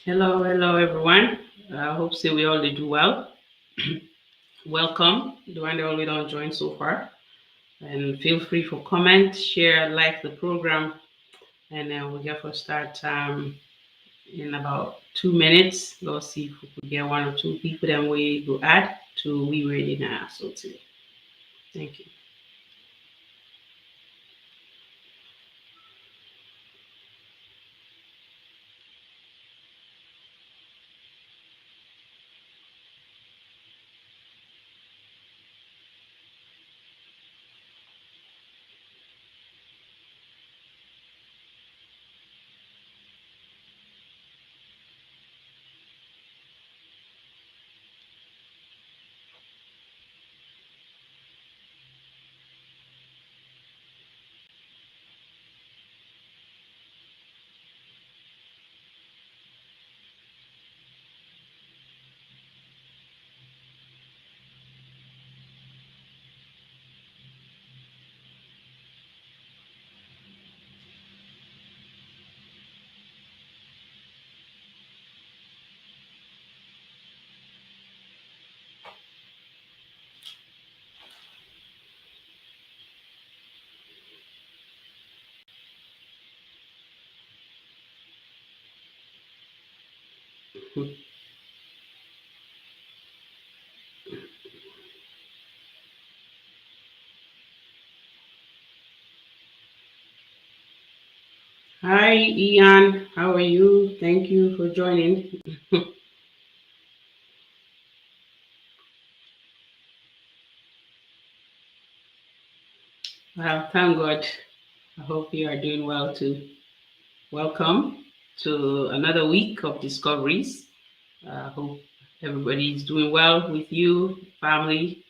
Hello everyone. I hope say we all dey do well. Welcome, the one that already don't join so far, and feel free for comment, share, like the program, and then we get for start in about 2 minutes. Let's see if we could get one or two people. Then we go add to we ready now. So today, thank you. Hi Ian, how are you? Thank you for joining. Well, thank God. I hope you are doing well too. Welcome to another week of discoveries. I hope everybody is doing well with you, family.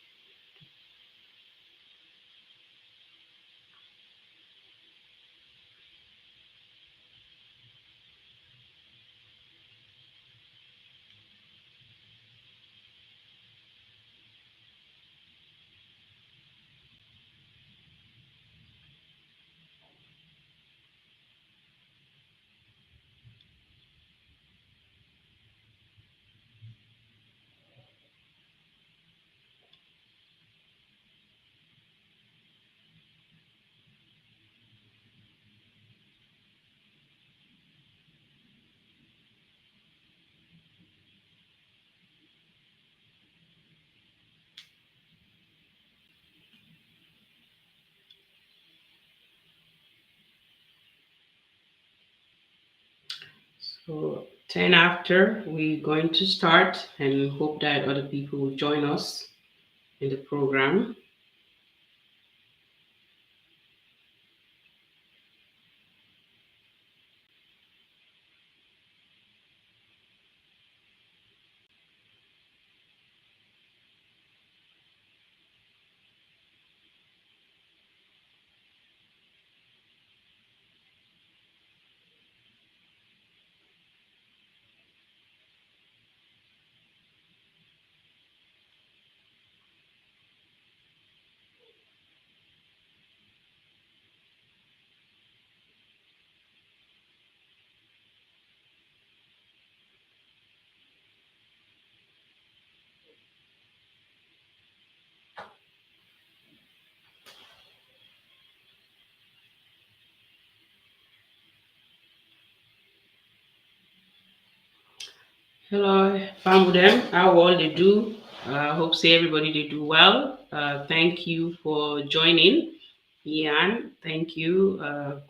So 10 after, we're going to start and hope that other people will join us in the program. Hello, fam with them. How all they do? Hope say everybody they do well. Thank you for joining. Ian, thank you.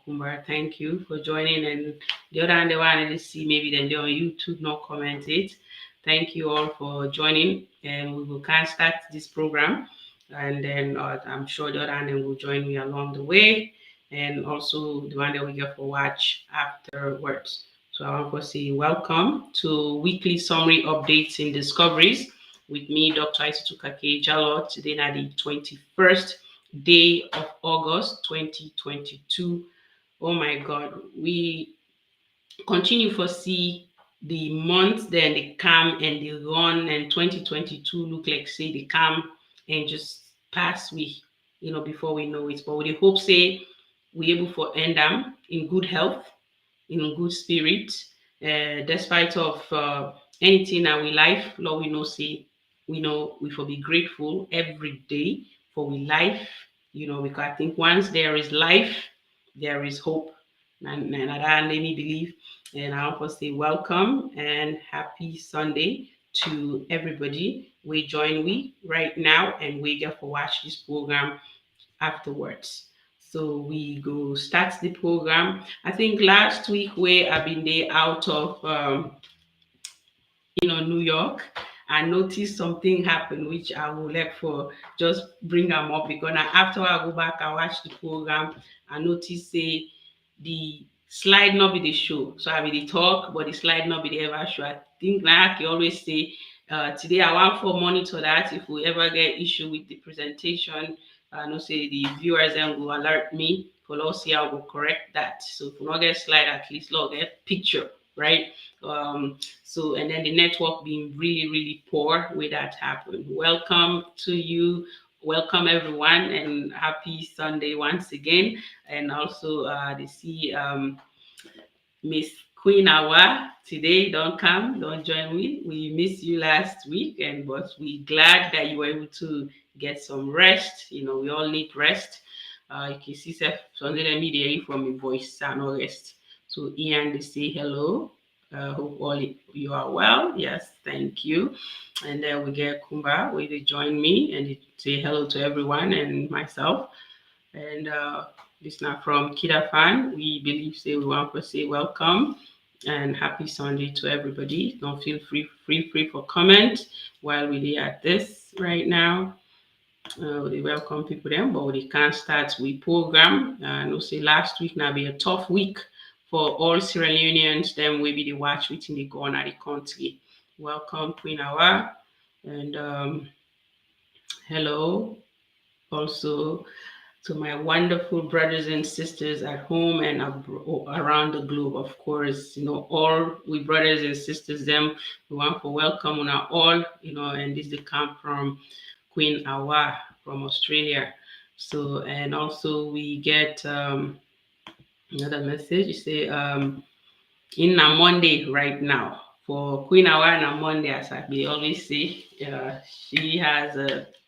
Kumbar, thank you for joining. And the other one, the one I just see maybe then they on YouTube not comment it. Thank you all for joining, and we will can start this program. And then I'm sure the other one will join me along the way, and also the one that we get for watch afterwards. So I want to say welcome to weekly summary updates in discoveries with me, Dr. Isatu Jalo. Today, na the 21st day of August 2022. Oh my God, we continue for see the months then they come and they run, and 2022 look like say they come and just pass we, before we know it. But we dey hope say we able for end them in good health, in good spirit, despite of anything that we life, Lord, we know say we know we for be grateful every day for we life. Because I think once there is life, there is hope, and that made me believe. And I also say welcome and happy Sunday to everybody. We join we right now and we get for watch this program afterwards. So we go start the program. I think last week where I've been there out of New York, I noticed something happen which I will let for just bring them up because now after I go back, I watch the program, I notice say the slide not be the show. So I be the talk, but the slide not be the ever show. I think like you always say, today I want for monitor that if we ever get issue with the presentation, I know say the viewers then will alert me for us see I will correct that. So if we not get slide, at least log get picture, right? So, and then the network being really, really poor where that happened. Welcome to you. Welcome everyone and happy Sunday once again. And also the see Miss Queen Awa today don't come, don't join me. We missed you last week, and but we glad that you were able to get some rest. We all need rest. You can see Sunday let me hear from my voice and no rest. So Ian they say hello. Hope all you are well. Yes, thank you. And then we get Kumba where they join me and they say hello to everyone and myself. And this now from KID-AFAN. We believe say we want to say welcome and happy Sunday to everybody. Don't feel free for comment while we are at this right now. We welcome people then, but we can't start with program. No say last week now be a tough week for all Sierra Leoneans. Then we be the watch within the go on at the country. Welcome Queen Awa and hello also to my wonderful brothers and sisters at home and around the globe. Of course, all we brothers and sisters, them, we want to welcome on our all, and this they come from Queen Awa from Australia. So, and also we get another message. You say, in a Monday right now. For Queen Awa a Monday, as I be always say, she has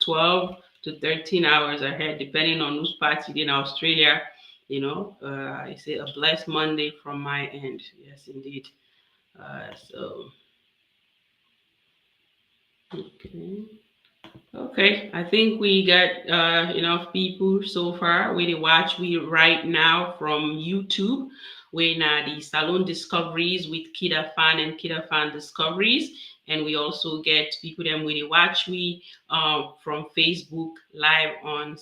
12 to 13 hours ahead, depending on whose party in Australia. I say a blessed Monday from my end. Yes, indeed. So, okay. Okay, I think we got enough people so far. We watch we right now from YouTube. We now the Salone Discoveries with KID-AFAN and KID-AFAN Discoveries, and we also get people them we watch we from Facebook live on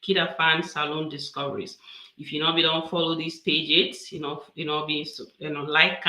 KID-AFAN Salone Discoveries. If you know we don't follow these pages, be like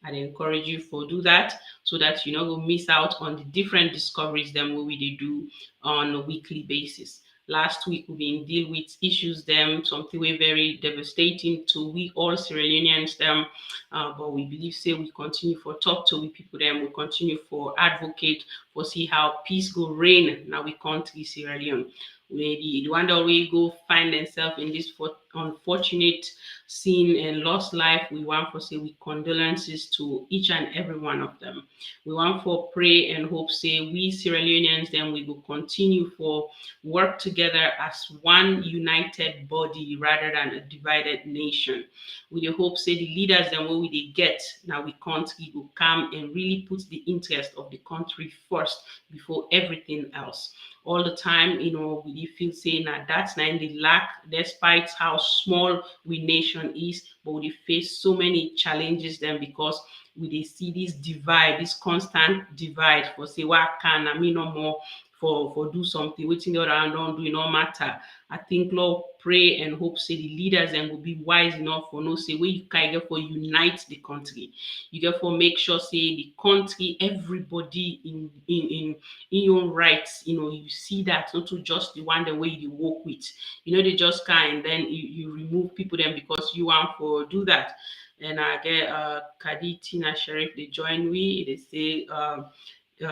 I'd encourage you for do that so that you know go miss out on the different discoveries them we do on a weekly basis. Last week we've been deal with issues them something we very devastating to we all Sierra Leoneans them, but we believe say we continue for talk to we people them we continue for advocate for see how peace go reign now we country Sierra Leone. Maybe the one that we go find themselves in this unfortunate scene and lost life, we want to say we condolences to each and every one of them. We want for pray and hope say we Sierra Leoneans then we will continue for work together as one united body rather than a divided nation. We dey hope say the leaders then what we they get now we country will come and really put the interest of the country first before everything else. All the time, we feel saying that that's not in the lack, despite how small we nation is, but we face so many challenges then because we they see this divide, this constant divide for say what can I mean no more for do something, waiting the other hand don't do it no matter. I think Lord pray and hope say the leaders and will be wise enough for no say where you can get for unite the country. You get for make sure say the country, everybody in your rights, you see that not to just the one the way you work with. They just kind then you remove people then because you want for do that. And I get Kadi Tina Sheriff they join me. They say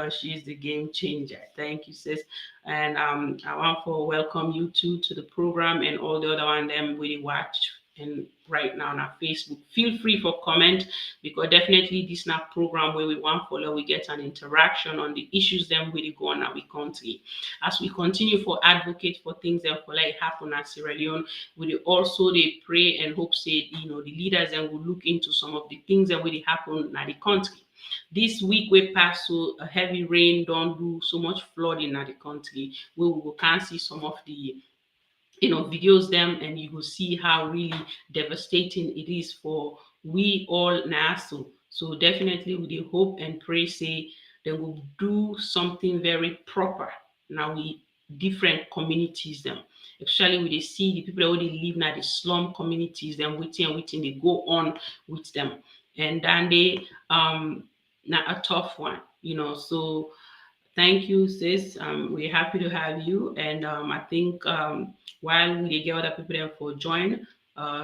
she's the game changer. Thank you, sis. And I want to welcome you too to the program and all the other one them really watch and right now on our Facebook. Feel free for comment, because definitely this not program where we want follow, we get an interaction on the issues them really go on our country. As we continue for advocate for things that for like happen at Sierra Leone, we also they pray and hope say the leaders and will look into some of the things that really happen at the country. This week we pass so a heavy rain don't do so much flooding at the country. We will can see some of the videos them, and you will see how really devastating it is for we all now. So definitely we dey hope and pray say they will do something very proper now we different communities them, especially we dey see the people that dey live now the slum communities them waiting and waiting they go on with them, and then they not a tough one, so thank you, sis. We're happy to have you. And I think while we get other people there for join,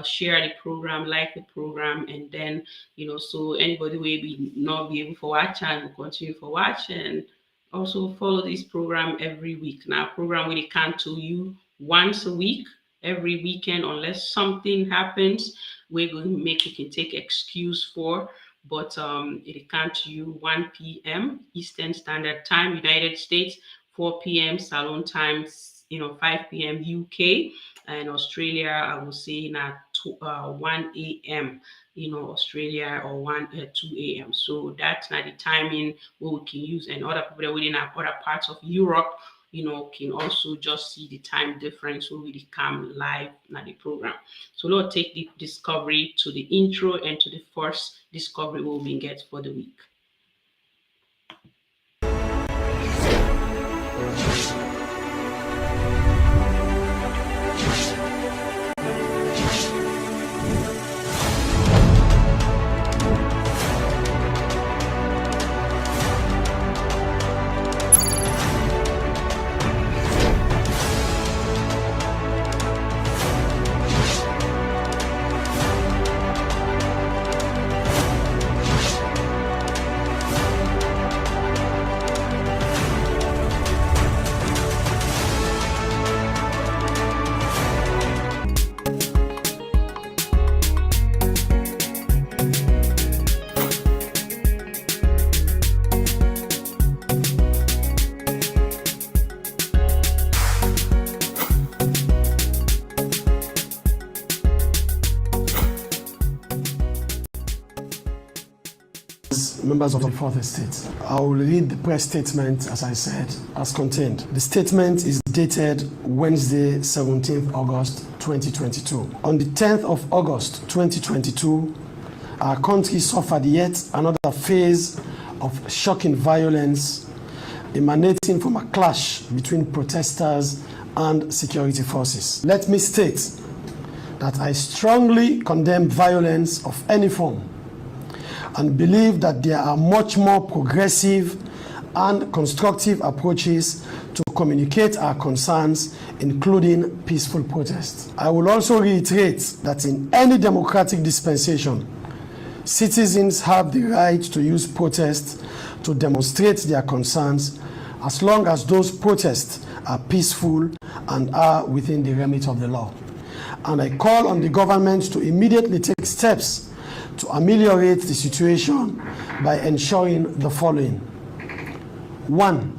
share the program, like the program, and then so anybody will be not be able to watch and continue for watch, and also follow this program every week. Now, program really come to you once a week, every weekend, unless something happens, we're going to make you can take excuse for, but it comes to you 1 p.m. Eastern Standard Time, United States, 4 p.m. Salone time, 5 p.m. UK, and Australia, I will say now 1 a.m. Australia, or 2 a.m. So that's not the timing where we can use, and other people that within other parts of Europe, can also just see the time difference when we come live na the program. So let's take the discovery to the intro and to the first discovery we'll be get for the week. Members of the Fourth Estate. I will read the press statement, as I said, as contained. The statement is dated Wednesday, 17th August 2022. On the 10th of August 2022, our country suffered yet another phase of shocking violence emanating from a clash between protesters and security forces. Let me state that I strongly condemn violence of any form and believe that there are much more progressive and constructive approaches to communicate our concerns, including peaceful protest. I will also reiterate that in any democratic dispensation, citizens have the right to use protest to demonstrate their concerns, as long as those protests are peaceful and are within the remit of the law. And I call on the government to immediately take steps to ameliorate the situation by ensuring the following. 1.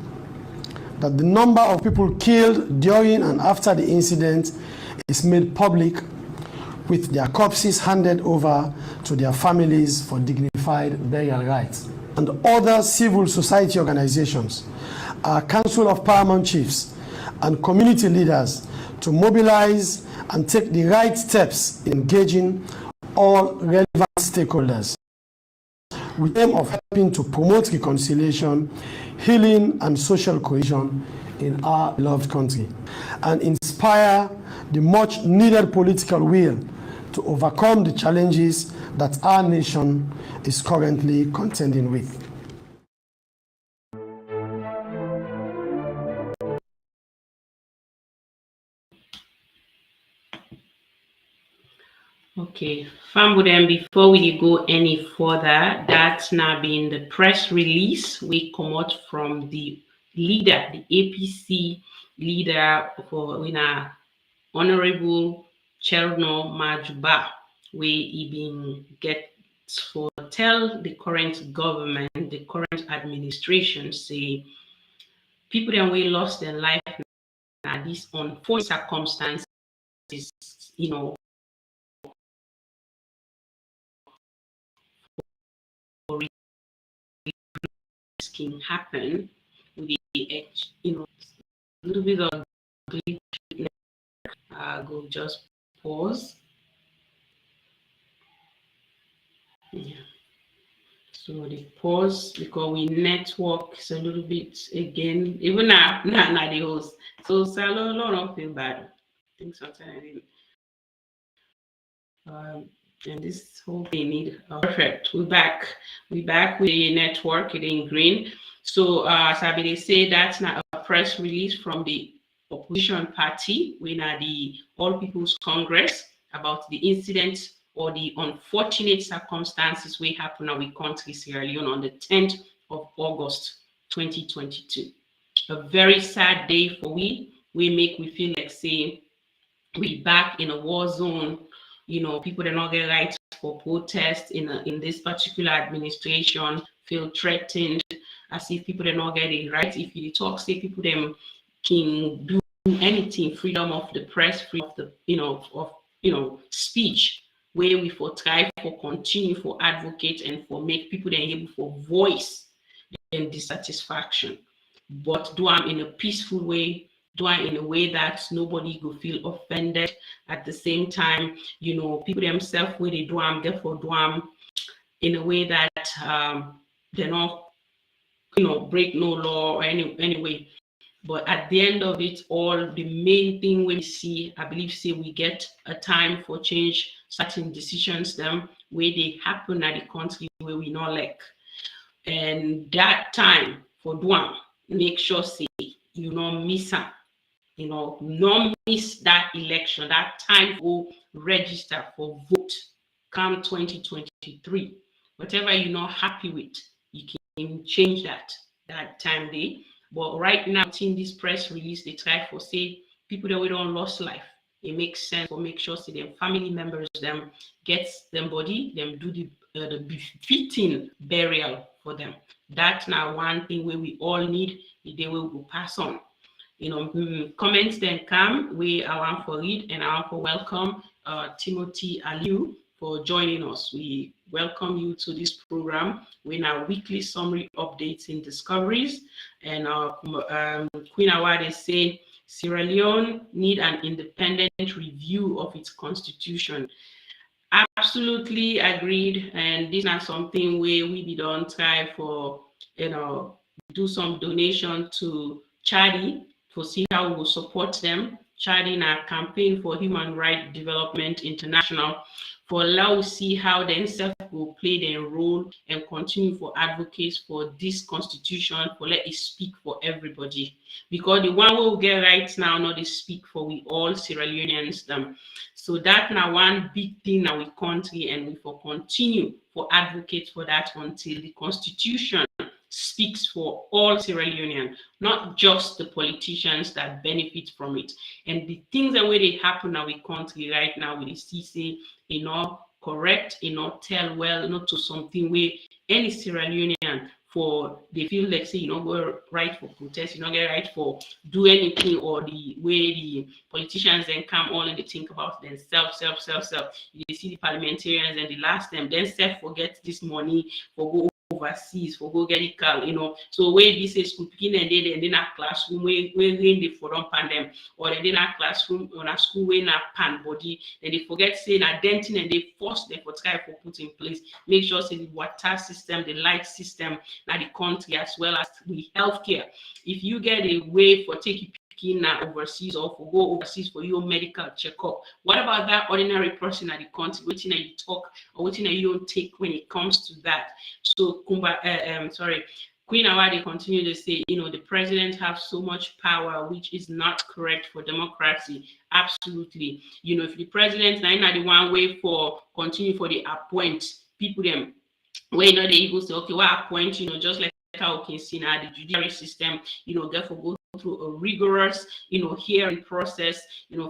That the number of people killed during and after the incident is made public, with their corpses handed over to their families for dignified burial rites. And other civil society organizations, our Council of Paramount Chiefs and community leaders to mobilize and take the right steps in engaging all relevant stakeholders with the aim of helping to promote reconciliation, healing, and social cohesion in our beloved country, and inspire the much needed political will to overcome the challenges that our nation is currently contending with. Okay, Fambu, then before we go any further, that's now been the press release we come out from the leader, the APC leader for Honorable Cherno Majuba, where he been get for tell the current government, the current administration, say people that we lost their life now, these unfortunate circumstances, you know, can happen with the, a little bit of go just pause. Yeah. So the pause because we network is a little bit again, even now the host. So Salone, don't feel bad. I think sometimes and this whole thing need perfect. We back with the network it in green. So Sabi they say that's not a press release from the opposition party. We are the All People's Congress about the incident or the unfortunate circumstances we happen in our country Sierra Leone on the 10th of August 2022. A very sad day for we feel like say we back in a war zone. People that not get rights for protest in this particular administration feel threatened as if people that not getting rights. If you talk, say people them can do anything, freedom of the press, freedom of the speech, where we for try for continue for advocate and for make people then able for voice and dissatisfaction, but do them in a peaceful way, do it in a way that nobody will feel offended. At the same time, people themselves where they do them, therefore do them in a way that they're not, break no law or anyway. But at the end of it all, the main thing we see, I believe, say we get a time for change certain decisions them where they happen at the country where we not like. And that time for Duam, make sure say you don't miss am, not miss that election, that time for register for vote come 2023. Whatever you're not happy with, you can change that time day. But right now, in this press release, they try for say people that we don't lost life. It makes sense for make sure say them family members them gets them body, them do the befitting burial for them. That's now one thing where we all need the day we will pass on. Comments then come. We are want for read and I want for welcome Timothy Aliu for joining us. We welcome you to this program. We now weekly summary updates in discoveries. And Queen Awade say Sierra Leone need an independent review of its constitution. Absolutely agreed. And this is not something where we don't try for, do some donation to charity to see how we will support them. Charity in our campaign for Human Rights Development International for allow to see how themselves will play their role and continue for advocates for this constitution, for let it speak for everybody. Because the one we will get right now, not they speak for we all Sierra Leoneans them. So that now one big thing now we country and we for continue for advocate for that until the constitution speaks for all Sierra Leoneans, not just the politicians that benefit from it. And the things that way they happen now we country right now we see say correct, tell well, not to something where any Sierra Leonean for they feel like say go right for protest, get right for do anything, or the way the politicians then come on and they think about themselves, self. You see the parliamentarians and the last time then self forget this money for go overseas for go get it car, So where this is school picking and they in a classroom where they for don't pan them, or they in a classroom on a school where na pan body, and they forget saying a denting and they force them for try for put in place. Make sure say the water system, the light system, now the country as well as the healthcare. If you get a way for taking overseas or for go overseas for your medical checkup, what about that ordinary person at the country? Waiting that you talk or waiting that you don't take when it comes to that. So Queen Awade continue to say, the president has so much power, which is not correct for democracy. Absolutely. If the president now the one way for continue for the appoint people them, where they even say, okay, what appoint, just like how we can see now the judiciary system, therefore go through a rigorous, hearing process,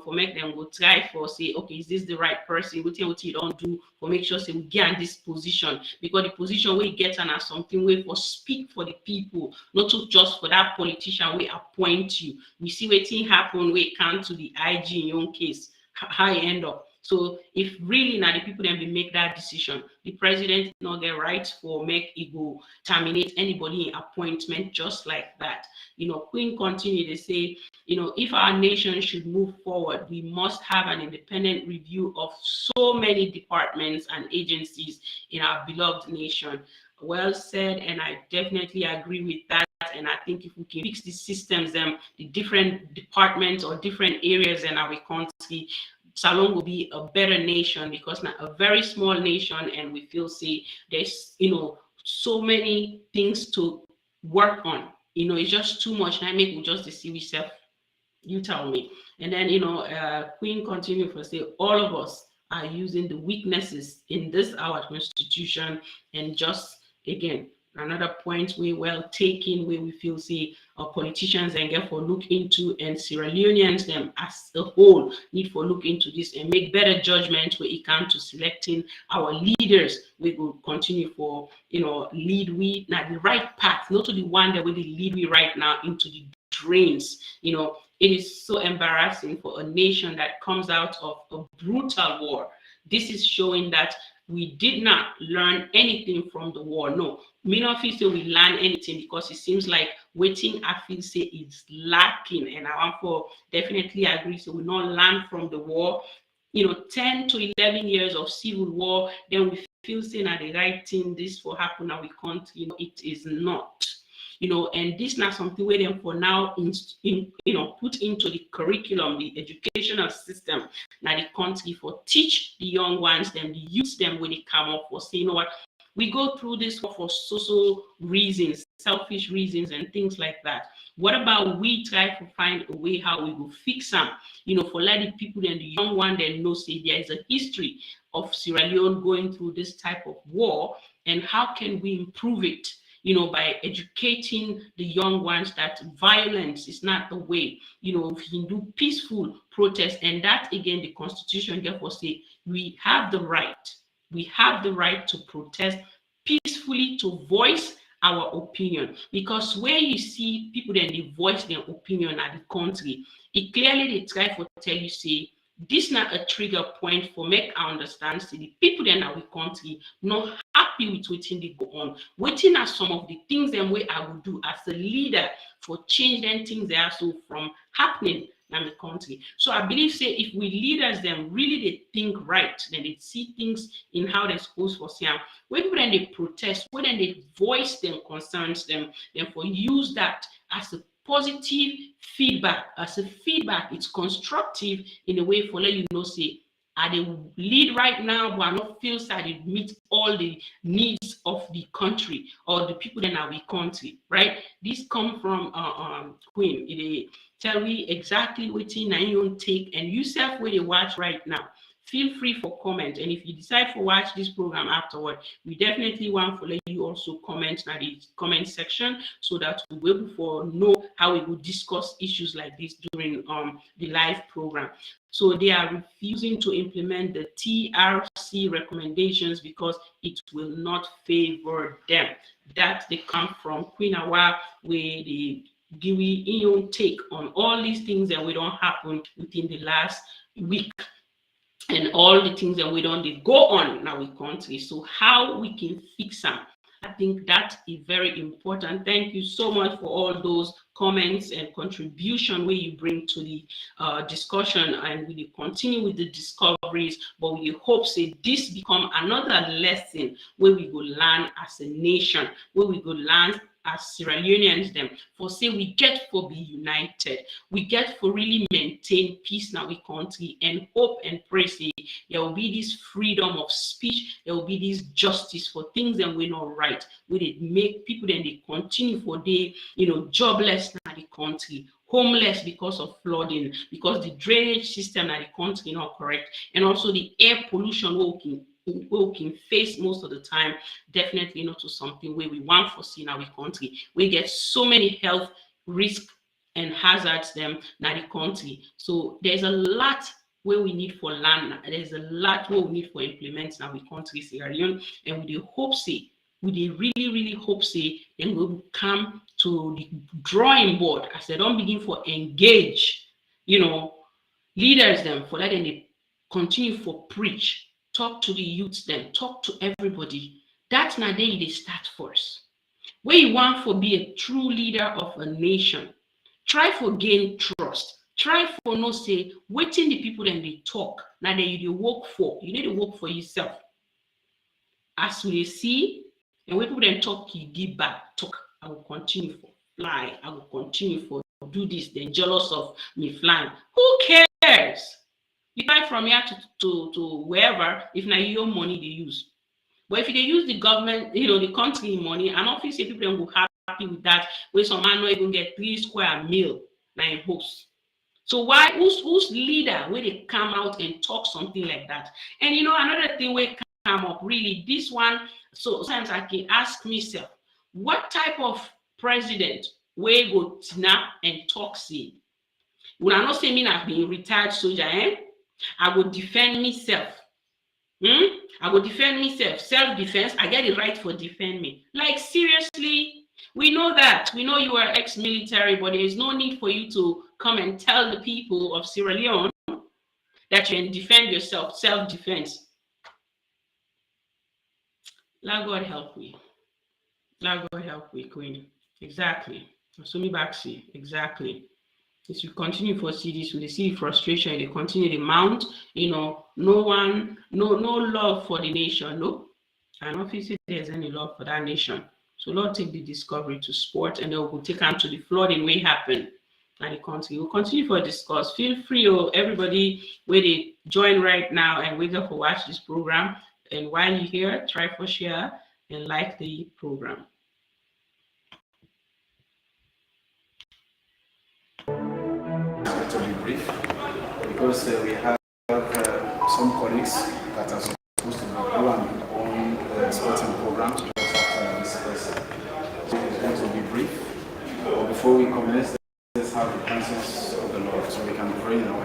for make them go try for say, okay, is this the right person? What you don't do for make sure say we get in this position, because the position we get and as something way for speak for the people, not to just for that politician we appoint you. We see what thing happen we come to the IG in your own case, how you end up. So if really now the people then be make that decision, the president not get right for make it go terminate anybody in appointment just like that. Queen continue to say, if our nation should move forward, we must have an independent review of so many departments and agencies in our beloved nation. Well said, and I definitely agree with that. And I think if we can fix the systems, the different departments or different areas in our country, Salone will be a better nation, because now a very small nation, and we feel say there's so many things to work on. It's just too much. And I make we just deceive yourself. You tell me. And then Queen continue for say all of us are using the weaknesses in this our constitution, and just again another point we well taken where we feel say our politicians and get for look into, and Sierra Leoneans them as a whole need for look into this and make better judgment when it comes to selecting our leaders. We will continue for lead we now the right path, not to the one that will lead we right now into the drains. It is so embarrassing for a nation that comes out of a brutal war. This is showing that we did not learn anything from the war. No, me not feel say we learn anything, because it seems like waiting I feel say is lacking, and I want for definitely agree. So we not learn from the war. 10 to 11 years of civil war, then we feel saying at the right thing this will happen and we can't. It is not. And this not something where them for now put into the curriculum, the educational system, now the country for teach the young ones, them the youth them when they come up for say, what, we go through this for social reasons, selfish reasons, and things like that. What about we try to find a way how we will fix them, for letting people and the young one then know say there is a history of Sierra Leone going through this type of war, and how can we improve it? By educating the young ones that violence is not the way. We can do peaceful protest, and that again, the Constitution therefore say we have the right. We have the right to protest peacefully, to voice our opinion, because where you see people then they voice their opinion at the country, it clearly they try to tell you say this not a trigger point for make I understand say the people then our country not happy with waiting they go on. Waiting are some of the things then way I will do as a leader for change them things they are so from happening in the country. So I believe say if we leaders them really they think right, then they see things in how they're supposed to see them. When people then they protest, when then they voice them concerns them, then for use that as a positive feedback, it's constructive in a way for let you know say I they lead right now, but I not feel that it meets all the needs of the country or the people in our country, right? This come from Queen. It tell me exactly what you own take, and you self where you watch right now. Feel free for comment, and if you decide to watch this program afterward, we definitely want to let you also comment in the comment section, so that we will for know how we will discuss issues like this during the live program. So they are refusing to implement the TRC recommendations because it will not favor them. That they come from Queen Awa, where they give you own take on all these things that we don't happen within the last week, and all the things that we don't they go on in our country. So how we can fix them, I think that is very important. Thank you so much for all those comments and contribution where you bring to the discussion, and we will continue with the discoveries, but we hope say this become another lesson where we go learn as a nation, where we go learn as Sierra Leoneans them, for say we get for be united, we get for really maintain peace now in country, and hope and pray say there will be this freedom of speech, there will be this justice for things that we not right, where they make people then they continue for they jobless now the country, homeless because of flooding, because the drainage system in the country not correct, and also the air pollution we can face most of the time, definitely not to something where we want for see in our country. We get so many health risks and hazards them na the country. So there's a lot where we need for land. There's a lot where we need for implement now with country Sierra Leone, and we dey hope say, we dey really hope say dem go come to the drawing board as they don't begin for engage, leaders them for letting they continue for preach, talk to the youths them, talk to everybody. That's na day they start first. Where you want for be a true leader of a nation, try for gain trust. Try for no say waiting the people then they talk. Now that you work for, you need to work for yourself. As we see, and when people then talk, you give back. Talk, I will continue for fly. I will continue for do this. They're jealous of me flying. Who cares? You fly from here to wherever. If not your money they use. But if they use the government, the country money, and obviously people don't go happy with that. Where some man not even get 3 square meal now in host. So why who's leader where they come out and talk something like that? And another thing where come up really this one. So sometimes I can ask myself, what type of president where go snap and talk say? When I not say me I've been retired soldier, I will defend myself. I will defend myself. Self-defense. I get the right for defend me. Like seriously, we know that. We know you are ex-military, but there is no need for you to come and tell the people of Sierra Leone that you can defend yourself. Self-defense. Let God help me. Let God help me, Queen. Exactly. So me back see. Exactly. As you continue for see this, we see frustration, they continue to mount, no love for the nation, no. And obviously there's any love for that nation. So Lord take the discovery to sport, and then we'll take them to the flooding way happen and the country. We'll continue for discuss. Feel free, everybody where they join right now and wait up for watch this program. And while you're here, try for share and like the program. To be brief, because we have some colleagues that are supposed to do on sporting programs just after this person. So it's going to be brief. But before we commence, let's have the presence of the Lord so we can pray in our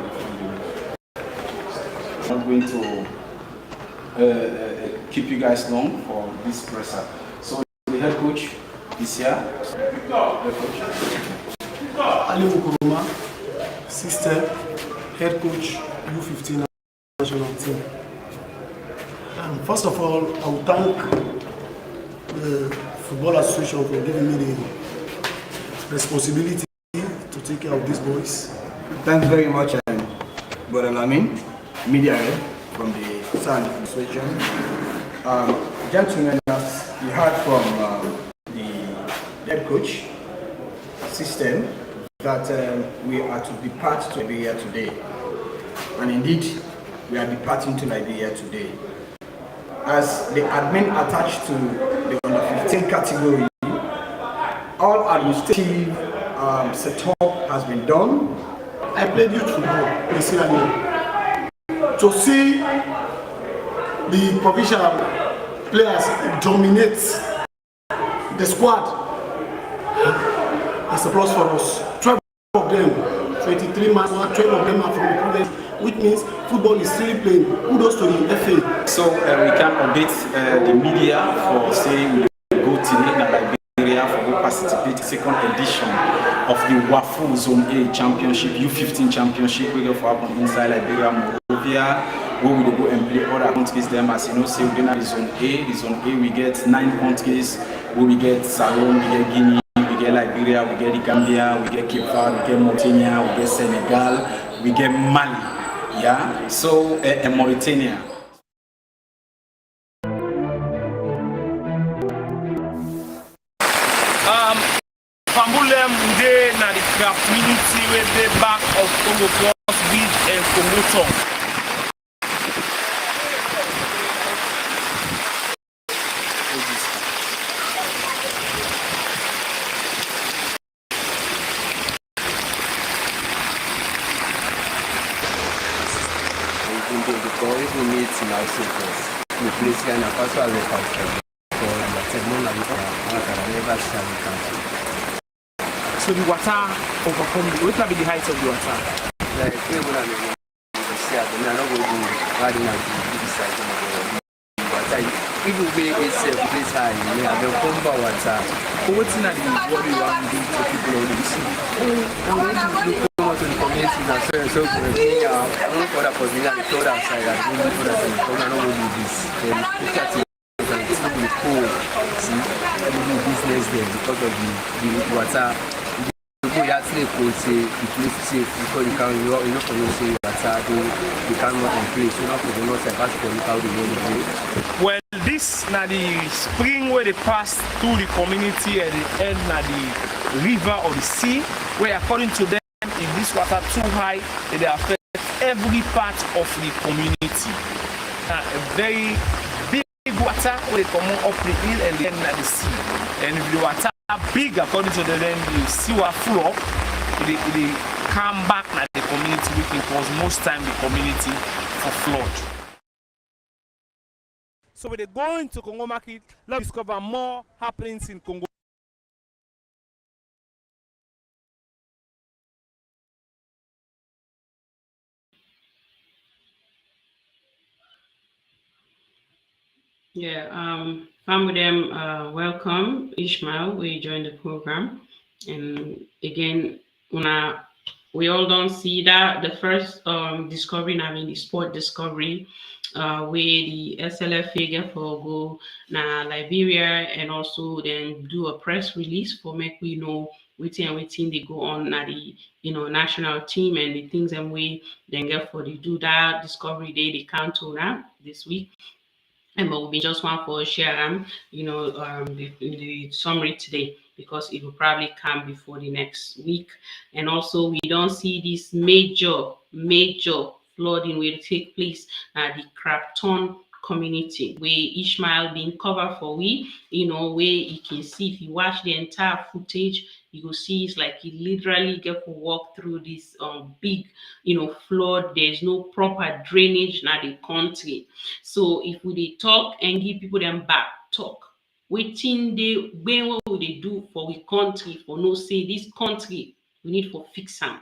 I'm not going to keep you guys long for this presser. So the head coach is here. Head coach. Ali Mukuruma, sister, head coach, U15 national team. First of all, I would thank the Football Association for giving me the responsibility to take care of these boys. Thanks very much, Brother Lamin, media from the San Association. Gentlemen, you heard from the head coach system that we are to depart to Liberia today. And indeed, we are departing to Liberia today. As the admin attached to the under 15 category, all administrative setup has been done. I played youth football in Sierra Leone. To see the provincial players dominate the squad, it's a plus for us. 12 of them, 23 months, 12 of them are from the province, which means football is still playing. Kudos to the FA. So we can update the media for saying we go to Liberia for go participate second edition of the WAFU Zone A Championship, U15 Championship. We go for happen inside Liberia, Monrovia, where we go and play other countries. Them as say within the Zone A. The Zone A we get 9 countries. Where we get Salone, we get Guinea, we get Liberia, we get the Gambia, we get Cape Verde, we get Mauritania, we get Senegal, we get Mali. Yeah, so Mauritania. Fambulem today na the community with the back of Congo Cross Beach and Congo Town. So the water overcome what will be the height of the water? Like we would have been say that we are not going to garden and the size of the water. If you make it place high, you have the combo water. But what's in the what do you want to do to people on the sea? I'm going to come out to the community and so to me, I don't for that for me, I told outside that we need for that and I don't want to do this. Then look at it and it's not the cold. See, we do business there because of the water. You actually could say it looks safe because you can you know for you say water they cannot in place. You know for the north side, for how they want to do it. Well, this na the spring where they pass through the community and the end na the river or the sea, where according to them, if this water too high, it affect every part of the community. A very big water where they come up the hill and the end na the sea. And if the water big according to them, then the sea will flow up, it come back na the community, which can cause most time the community for flood. So when they go into Congo market, let's discover more happenings in Congo. Yeah, Famudem, welcome. Ishmael, we joined the program. And again, we all don't see that the first discovery, I mean the sport discovery, where the SLF figure for go na Liberia and also then do a press release for make we know waiting they go on na the national team and the things and we then get for the do that discovery day they count on that this week. And but we just want for share the summary today because it will probably come before the next week. And also we don't see this major flooding will take place at the Crafton community where Ishmael being covered for where you can see if you watch the entire footage, you will see it's like you literally get to walk through this big flood. There's no proper drainage in the country. So if we talk and give people them back talk, waiting they when what will they do for we country for no say this country we need for fix them.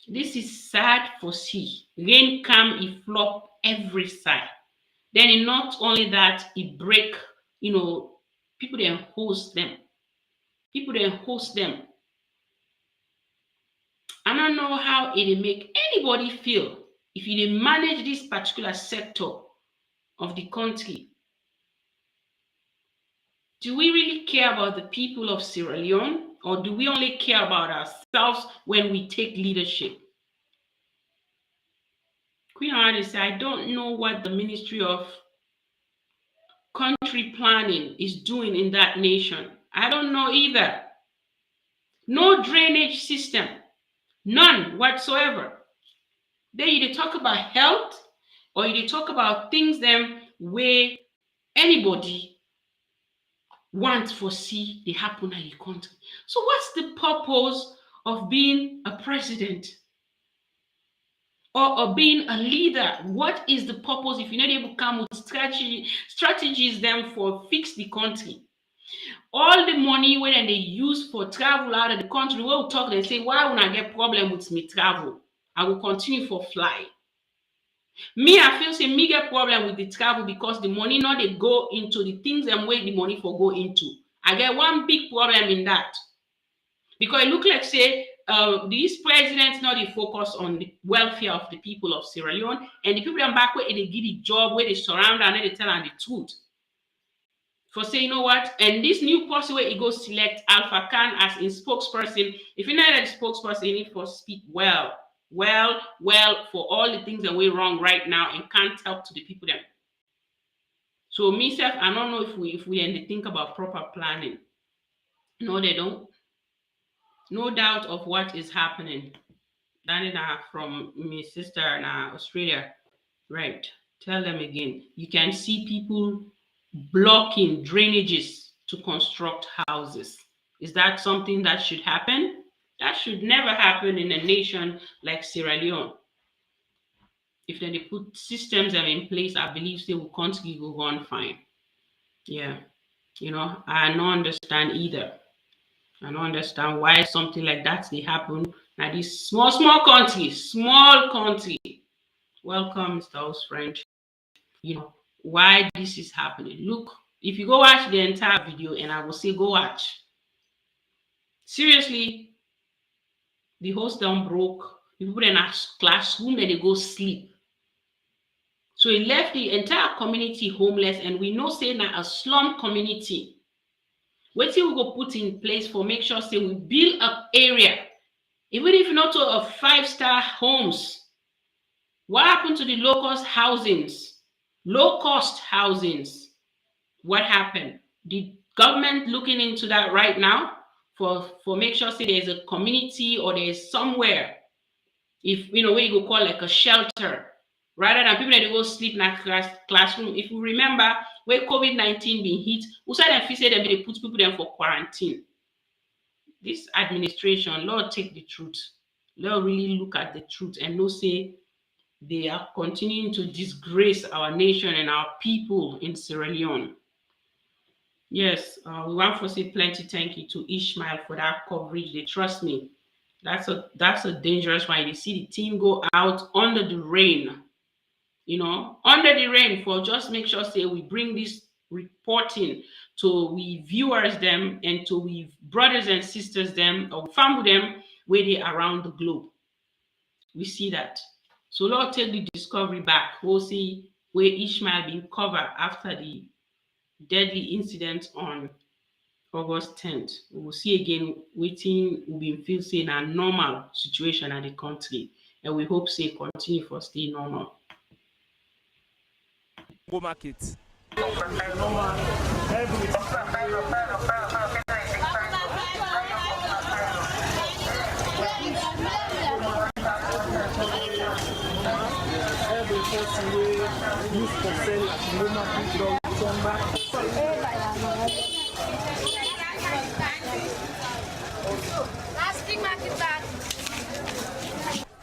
This is sad for see. Rain come, it flop every side. Then it not only that, it break, people then host them. People then host them. I don't know how it make anybody feel if you dey manage this particular sector of the country. Do we really care about the people of Sierra Leone, or do we only care about ourselves when we take leadership? Queen Hardy said, I don't know what the Ministry of Country Planning is doing in that nation. I don't know either. No drainage system, none whatsoever. Then you talk about health, or you talk about things them where anybody want for see they happen in your country. So what's the purpose of being a president or being a leader? What is the purpose if you're not able to come with strategies then for fix the country? All the money when they use for travel out of the country, we'll talk and say, why would I get problem with me travel? I will continue for fly. Me, I feel say me get problem with the travel because the money not they go into the things and where the money for go into. I get one big problem in that. Because it look like say these presidents not they focus on the welfare of the people of Sierra Leone and the people them back where they give the job where they surround and they tell them the truth. For say, you know what, and this new person where he goes select Alpha Khan as his spokesperson. If you know that spokesperson, you need to speak well for all the things that we're wrong right now and can't help to the people them. So myself, I don't know if we and they think about proper planning. No, they don't. No doubt of what is happening. Danina from my sister in Australia. Right. Tell them again. You can see people blocking drainages to construct houses. Is that something that should happen? That should never happen in a nation like Sierra Leone. If they put systems in place, I believe they will continue to go on fine. Yeah. I don't understand either. I don't understand why something like that they happen. Now this small country. Welcome, Mr. Host friend. You know why this is happening. Look, if you go watch the entire video, and I will say go watch. Seriously, the host done broke. The people in a classroom and they go sleep. So it left the entire community homeless, and we know say now a slum community. What we go put in place for make sure say we build up area, even if not to a 5-star homes. What happened to the low-cost housings? Low-cost housings. What happened? The government looking into that right now for make sure say there's a community or there's somewhere, if you know where you go call like a shelter, rather than people that go sleep in a classroom. If you remember where COVID-19 been hit, we said them say them they put people there for quarantine. This administration, Lord take the truth. Lord really look at the truth and no say they are continuing to disgrace our nation and our people in Sierra Leone. Yes, we want to say plenty thank you to Ishmael for that coverage. They trust me. That's a dangerous one. You see the team go out under the rain, under the rain for just make sure say we bring this reporting to we viewers them and to we brothers and sisters them or family them where they around the globe. We see that. So Lord take the discovery back. We'll see where Ishmael been covered after the deadly incident on August 10th. We will see again waiting we been feel say a normal situation at the country, and we hope say continue for stay normal. Go market.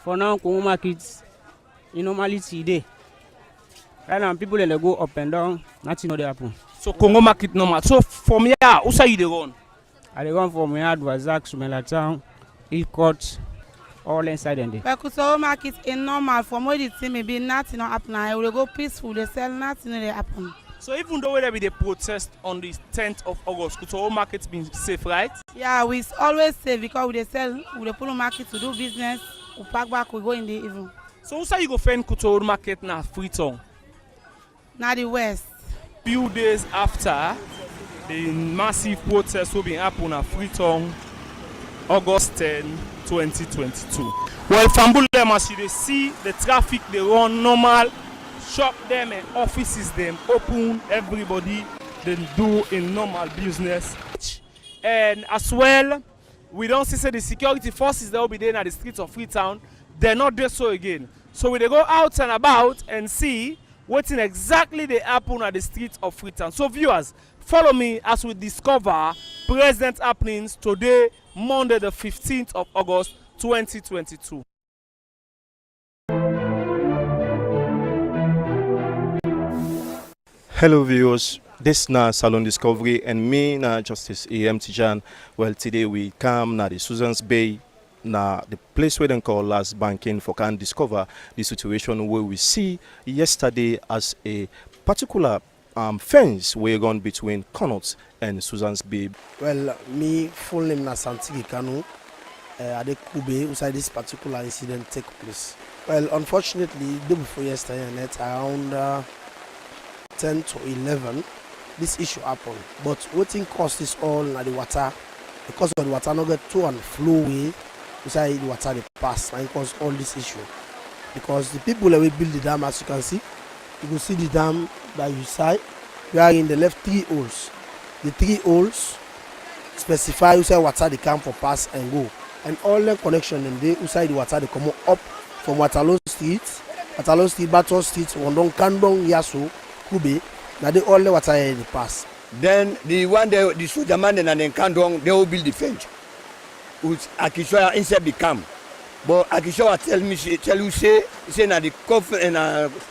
For now, Congo markets, normally day. Right now, people they go up and down, nothing no they happen. So Congo market normal. So from here, who say you dey run? I dey run from here to Wazak, Sumela Town, East Court, all inside and there. But Congo market is normal. From where the team maybe nothing no happen. I will go peaceful. They sell nothing no they happen. So even though there be the protest on the 10th of August, Kutowo market been safe, right? Yeah, we always safe because we dey sell, we dey put on market to do business. We pack back, we go in the evening. So who say you go find Kutowo market now Freetown? Now the west. Few days after the massive protest will be happen at Freetown, August 10, 2022. Well, Fambulem, as you dey see the traffic they run normal, shop them and offices them open, everybody they do in normal business. And as well, we don't see say the security forces that will be there at the streets of Freetown, they're not there so again. So we they go out and about and see what's exactly they happen at the streets of Freetown. So viewers, follow me as we discover present happenings today, Monday the 15th of August 2022. Hello viewers, this is Salone Discovery and me na Justice A.M. Tijan. Well, today we come na the Susan's Bay, na the place where they call last banking for can discover the situation where we see yesterday as a particular fence where gone between Connaught and Susan's Bay. Well, me full name na Santigi Kanu. At the Kube, inside this particular incident take place. Well, unfortunately, the day before yesterday night, around 10 to 11, this issue happened. But what thing caused this all na the water, because of the water not get to and flow away inside the water they pass, and it caused all this issue. Because the people that will build the dam, as you can see, you can see the dam by your side. We are in the left 3 holes. The 3 holes specify inside water they come for pass and go. And all the connection and they inside the water they come up from Waterloo Street, Baton Street, Wondong, Kandong, Yaso, Kube. Now they all the water they pass. Then the one the soldier man and then Kandong, they will build the fence. Which Akishoa inside the camp. But Akishoa tell you say na the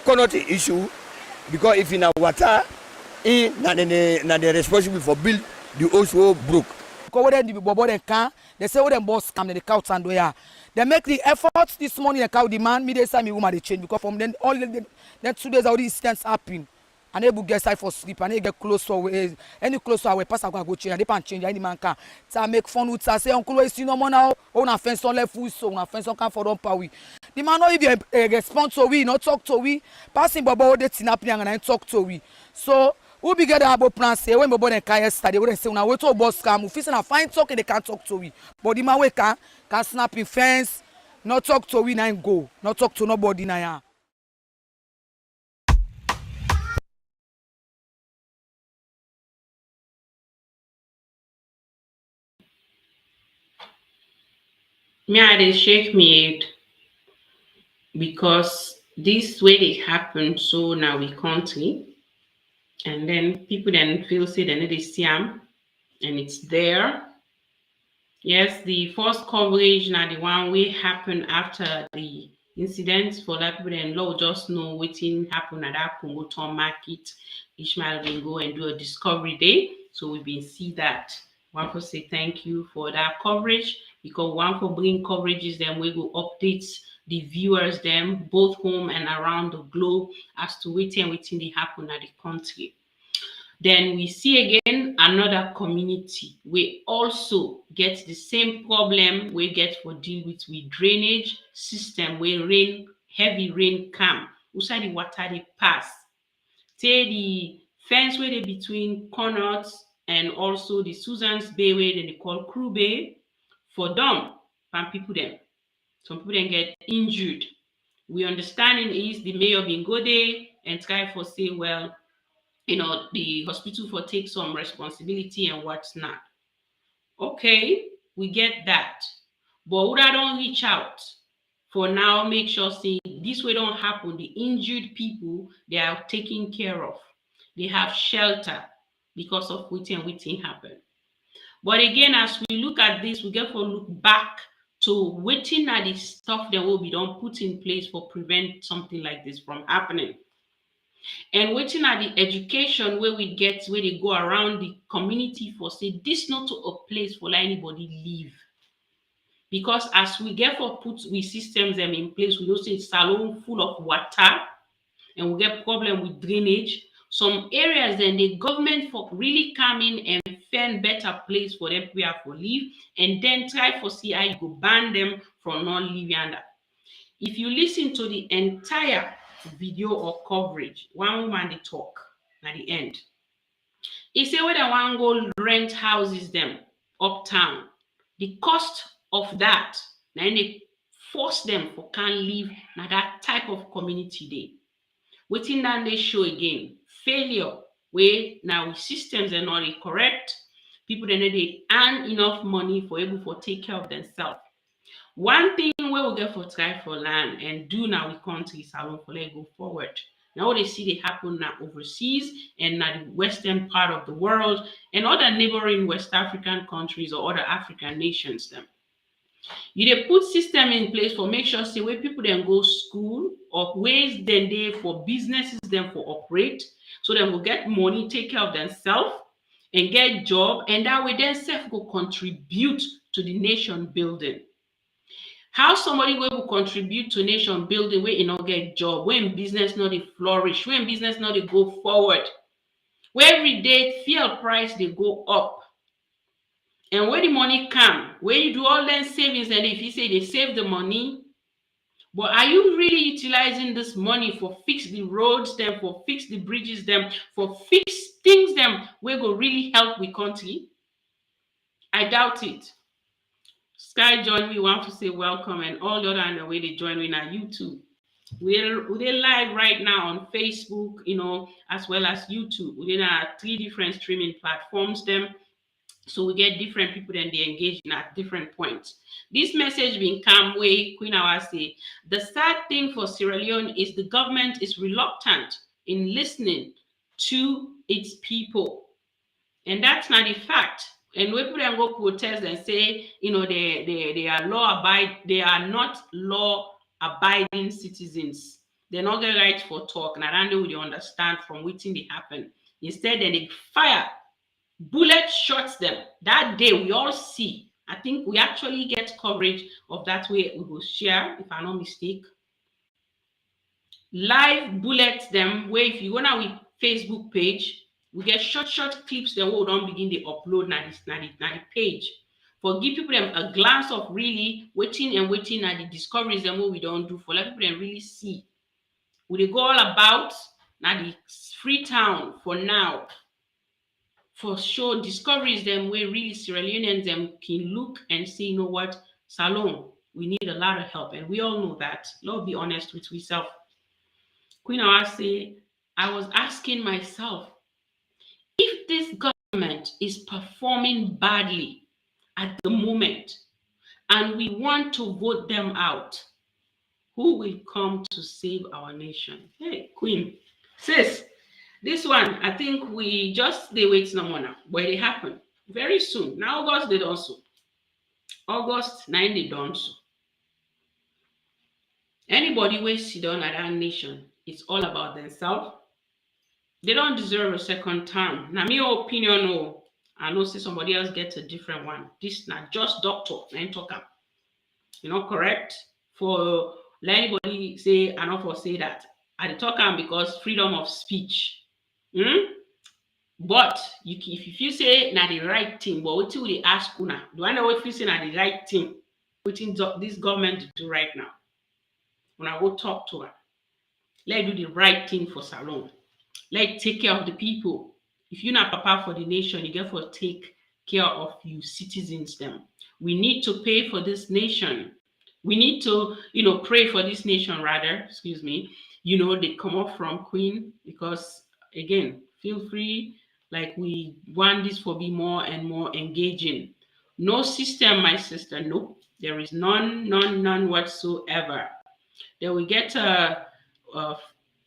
Connaught issue, because if in a water, na the responsible for build the also broke. Because when the bobo they can, they say when them boss come, they count and do ya. They make the efforts this morning. They count demand. Me they say me woman they change because from then all then 2 days all these incidents happen. And they get side for sleep and they get close to any close to our pass I go change and they can change any man can. So I make fun with us say uncle we see no more now. Oh na fence on left foot so na fence on can for don power we. The man not even respond to we, not talk to we. Passing bobo they tin happening and talk to we. So who be get about plan say when bobo den can yesterday we say una wait to boss come. We feel na fine talk they can't talk to we. But the man we can snap in fence, not talk to we na go, not talk to nobody na ya. Me, I dey shake me head because this way they happen so now we country, and then people then feel say they need to see 'em, and it's there. Yes, the first coverage now the one way happen after the incident for that people then law just know wetin happen at that Congo town market. Ishmael then go and do a discovery day. So we been see that. One for say thank you for that coverage because one for bring coverages then we go update the viewers them both home and around the globe as to wetin they happen at the country. Then we see again another community. We also get the same problem we get for deal with drainage system where heavy rain come. Outside the water they pass. Say the fence where they between Connaught and also the Susan's Bay where they call Crew Bay for them and people them. Some people then get injured. We understanding is the mayor bin go there and try for say, well, the hospital for take some responsibility and what's not. Okay, we get that. But would I don't reach out for now, make sure say this way don't happen. The injured people, they are taken care of. They have shelter because of waiting happen. But again, as we look at this, we get to look back to waiting at the stuff that will be done put in place for prevent something like this from happening. And waiting at the education where we get where they go around the community for say this not to a place for let anybody live. Because as we get for put we systems them in place, we know say Salone full of water and we get problem with drainage. Some areas then the government for really come in and find better place for them where for live and then try for see how you go ban them from not living under. If you listen to the entire video or coverage, one woman they talk at the end. He say when they want go rent houses them uptown, the cost of that, then they force them for can't live now that type of community day. Waiting that they show again failure where now systems are not correct. People then they earn enough money for able to take care of themselves. One thing where we get for try for land and do now with countries Salone for let go forward. Now they see they happen now overseas and now the western part of the world and other neighboring West African countries or other African nations them. You they put system in place for make sure say where people then go school or ways then they for businesses them for operate so they will get money, take care of themselves and get job and that way then self go contribute to the nation building. How somebody will contribute to nation building where you not get job, when business not they flourish, when business not they go forward, where every day fuel price they go up. And where the money come, where you do all them savings and if you say they save the money, but are you really utilizing this money for fix the roads them, for fix the bridges them, for fix things them where go really help with country? I doubt it. Sky join me, want to say welcome, and all the other on the way they join me now YouTube. We're live right now on Facebook, as well as YouTube. We're in 3 different streaming platforms them. So we get different people and they engage in at different points. This message being come way, Queen Awa say, the sad thing for Sierra Leone is the government is reluctant in listening to its people. And that's not a fact. And when people go protest and say, they are not law abiding citizens. They're not the right for talk. And I don't know they understand from waiting they happen. Instead, then they fire Bullet shots them. That day we all see. I think we actually get coverage of that way. We will share, if I'm not mistaken. Live bullets them where if you go now with Facebook page, we get short clips then we don't begin the upload now the page. For give people them a glance of really waiting at the discoveries and what we don't do for let people them really see. We go all about now the Freetown for now. For sure, discoveries them where really Sierra Leoneans them can look and say, you know what, Salone, we need a lot of help. And we all know that. Let's be honest with ourselves. Queen Awase, I was asking myself, if this government is performing badly at the moment and we want to vote them out, who will come to save our nation? Hey, Queen, sis, this one, I think we just, they wait no more now, but it happen very soon. Now, August, they don't so. August 9, they don't so. Anybody will sit down at our nation, it's all about themselves. They don't deserve a second term. Now, my opinion, no. I know say somebody else gets a different one. This not just doctor, then talk am. You know, correct? For let anybody say, I not for say that. I talk am because freedom of speech. But if you say not the right thing, but what will they ask una? Do I know what you say not the right thing? What this government to do right now? When I go talk to her, let do the right thing for Salone. Let take care of the people. If you're not papa for the nation, you get to take care of you citizens them. We need to pay for this nation. We need to, pray for this nation rather, excuse me. They come up from Queen because again, feel free, like we want this to be more and more engaging. No system, my sister, no. There is none whatsoever. Then we get a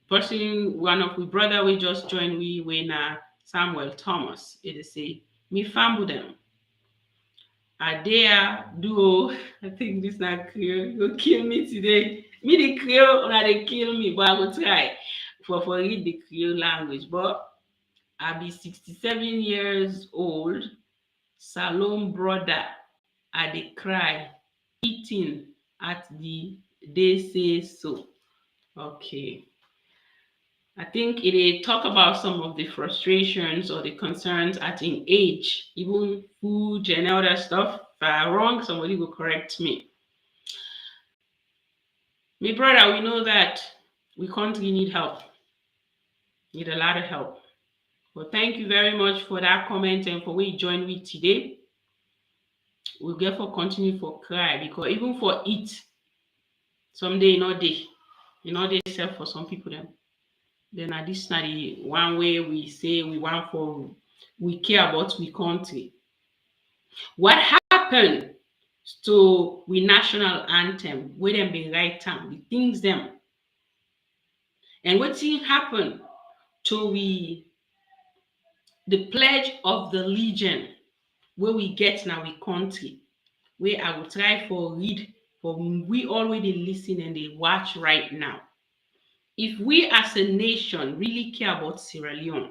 person, one of we brother we just joined we when Samuel Thomas. It is say me famble them. Adea duo. I think this not clear. You kill me today. Me the Creole, or they kill me, but I will try for read the Creole language. But I be 67 years old. Salome brother. I dey cry, eating at the they say so. Okay. I think it talk about some of the frustrations or the concerns at in age, even food and other stuff. If I'm wrong, somebody will correct me. My brother, we know that we country need help. Need a lot of help. Well, thank you very much for that comment and for we join with today. We'll get for continue for cry because even for eat, someday they sell for some people them. Then at this not the one way we say we care about we country. What happened to we national anthem? Where them be right time, the things them. And what thing happened to the pledge of the legion where we get now we country, where I will try for read for we already listen and they watch right now. If we as a nation really care about Sierra Leone,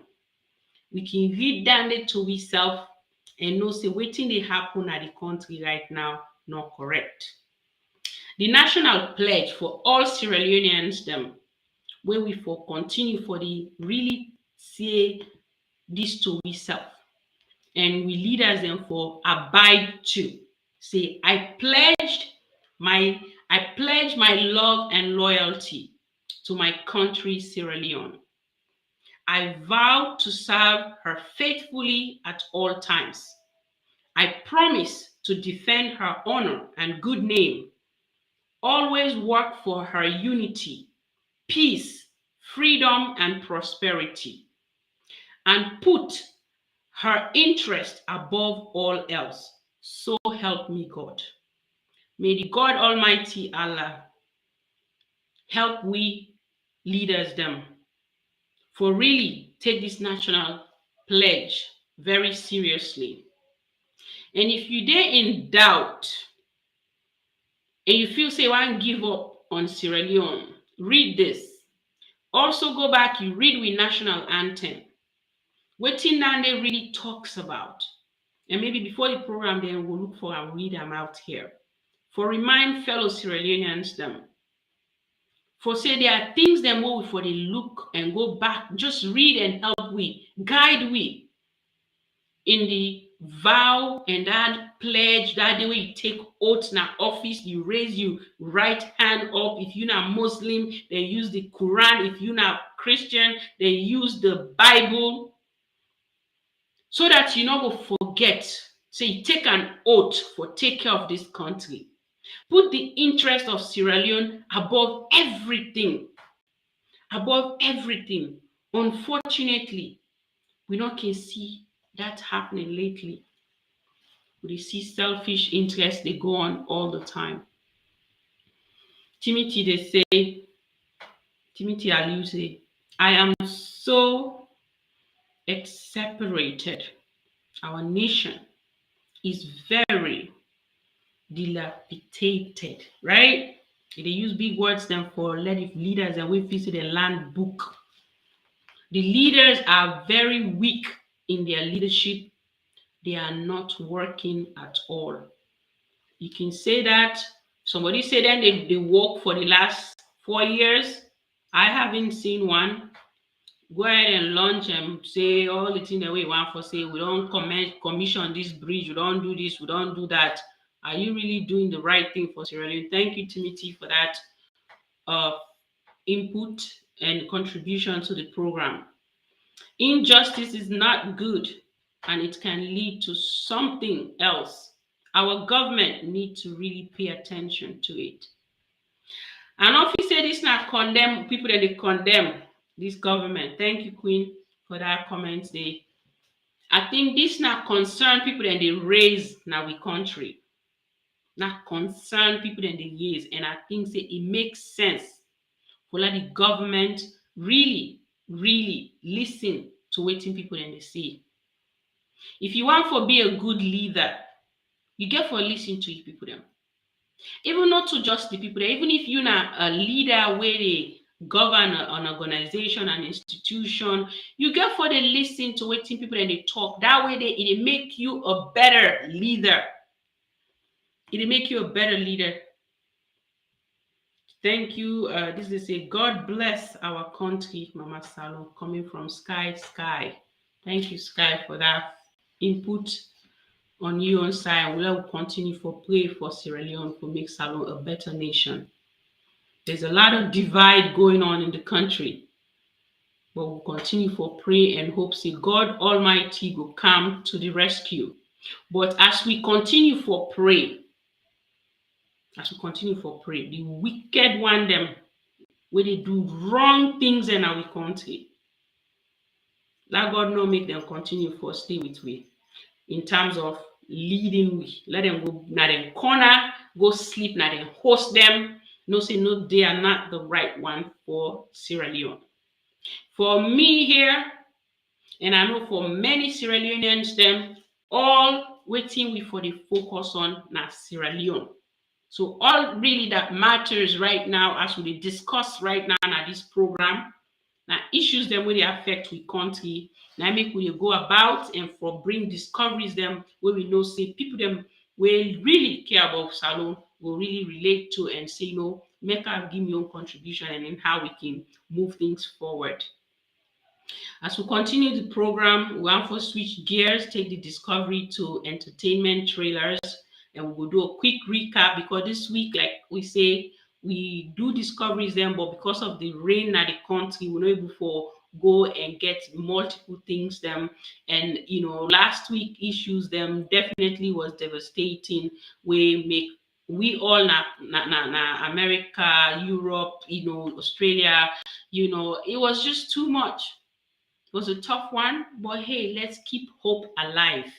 we can read down it to ourselves and know say waiting they happen at the country right now not correct. The national pledge for all Sierra Leoneans them, where we for continue for the really say this to ourselves, and we leaders them for abide to say I pledge my love and loyalty to my country, Sierra Leone. I vow to serve her faithfully at all times. I promise to defend her honor and good name, always work for her unity, peace, freedom, and prosperity, and put her interest above all else. So help me God. May the God Almighty Allah help we leaders them for really take this national pledge very seriously. And if you dare in doubt and you feel say I won't give up on Sierra Leone, read this. Also go back, you read with national anthem. what Nande really talks about. And maybe before the program, then we'll look for and read them out here. For remind fellow Sierra Leoneans them. For say there are things them move for they look and go back, just read and help we, guide we in the vow and that pledge, that the way you take oath na office, you raise your right hand up. If you're not Muslim, they use the Quran. If you're not Christian, they use the Bible. So that you not go forget. So you take an oath for take care of this country. Put the interest of Sierra Leone above everything. Above everything. Unfortunately, we not can see that happening lately. We see selfish interests, they go on all the time. Timothy Aliu say, I am so separated. Our nation is very dilapidated, right? They use big words then for let if leaders and we visit the land book. The leaders are very weak in their leadership. They are not working at all. You can say that. Somebody said that they work for the last 4 years. I haven't seen one. Go ahead and launch and say all the things that we want for say we don't commission this bridge, we don't do this, we don't do that. Are you really doing the right thing for Sierra Leone? Thank you, Timothy, for that input and contribution to the program. Injustice is not good and it can lead to something else. Our government needs to really pay attention to it. And if you say this not condemn people that they condemn this government. Thank you, Queen, for that comment. I think this not concern people that they raise now we country. Not concern people that they raise. And I think say it makes sense for let the government really listen to what people that they say. If you want to be a good leader, you get for listen to people them. Even not to just the people, even if you're not a leader where they govern an organization, an institution, you get for they listen to what people and they talk. That way it make you a better leader. It make you a better leader. Thank you. This is a God bless our country, Mama Salone, coming from Sky. Thank you, Sky, for that input on you on side. We'll continue for pray for Sierra Leone to make Salone a better nation. There's a lot of divide going on in the country, but we'll continue for pray and hope say God Almighty will come to the rescue. But as we continue for pray, the wicked one them where they do wrong things in our country, let God not make them continue for stay with we in terms of leading we. Let them go na them corner, go sleep, na them host them. No, say no, they are not the right one for Sierra Leone. For me here, and I know for many Sierra Leoneans, them all waiting we for the focus on na Sierra Leone. So all really that matters right now, as we discuss right now in this program, now issues them where they affect we country. Now make we go about and for bring discoveries them where we know say people them will really care about Salone, will really relate to and say, no, make us give me own contribution and in how we can move things forward. As we continue the program, we want to switch gears, take the discovery to entertainment trailers, and we will do a quick recap because this week, like we say, we do discoveries then, but because of the rain at the country, we're not able to go and get multiple things them. And you know, last week issues them definitely was devastating. We all na America, Europe, you know, Australia, you know, it was just too much. It was a tough one, but hey, let's keep hope alive.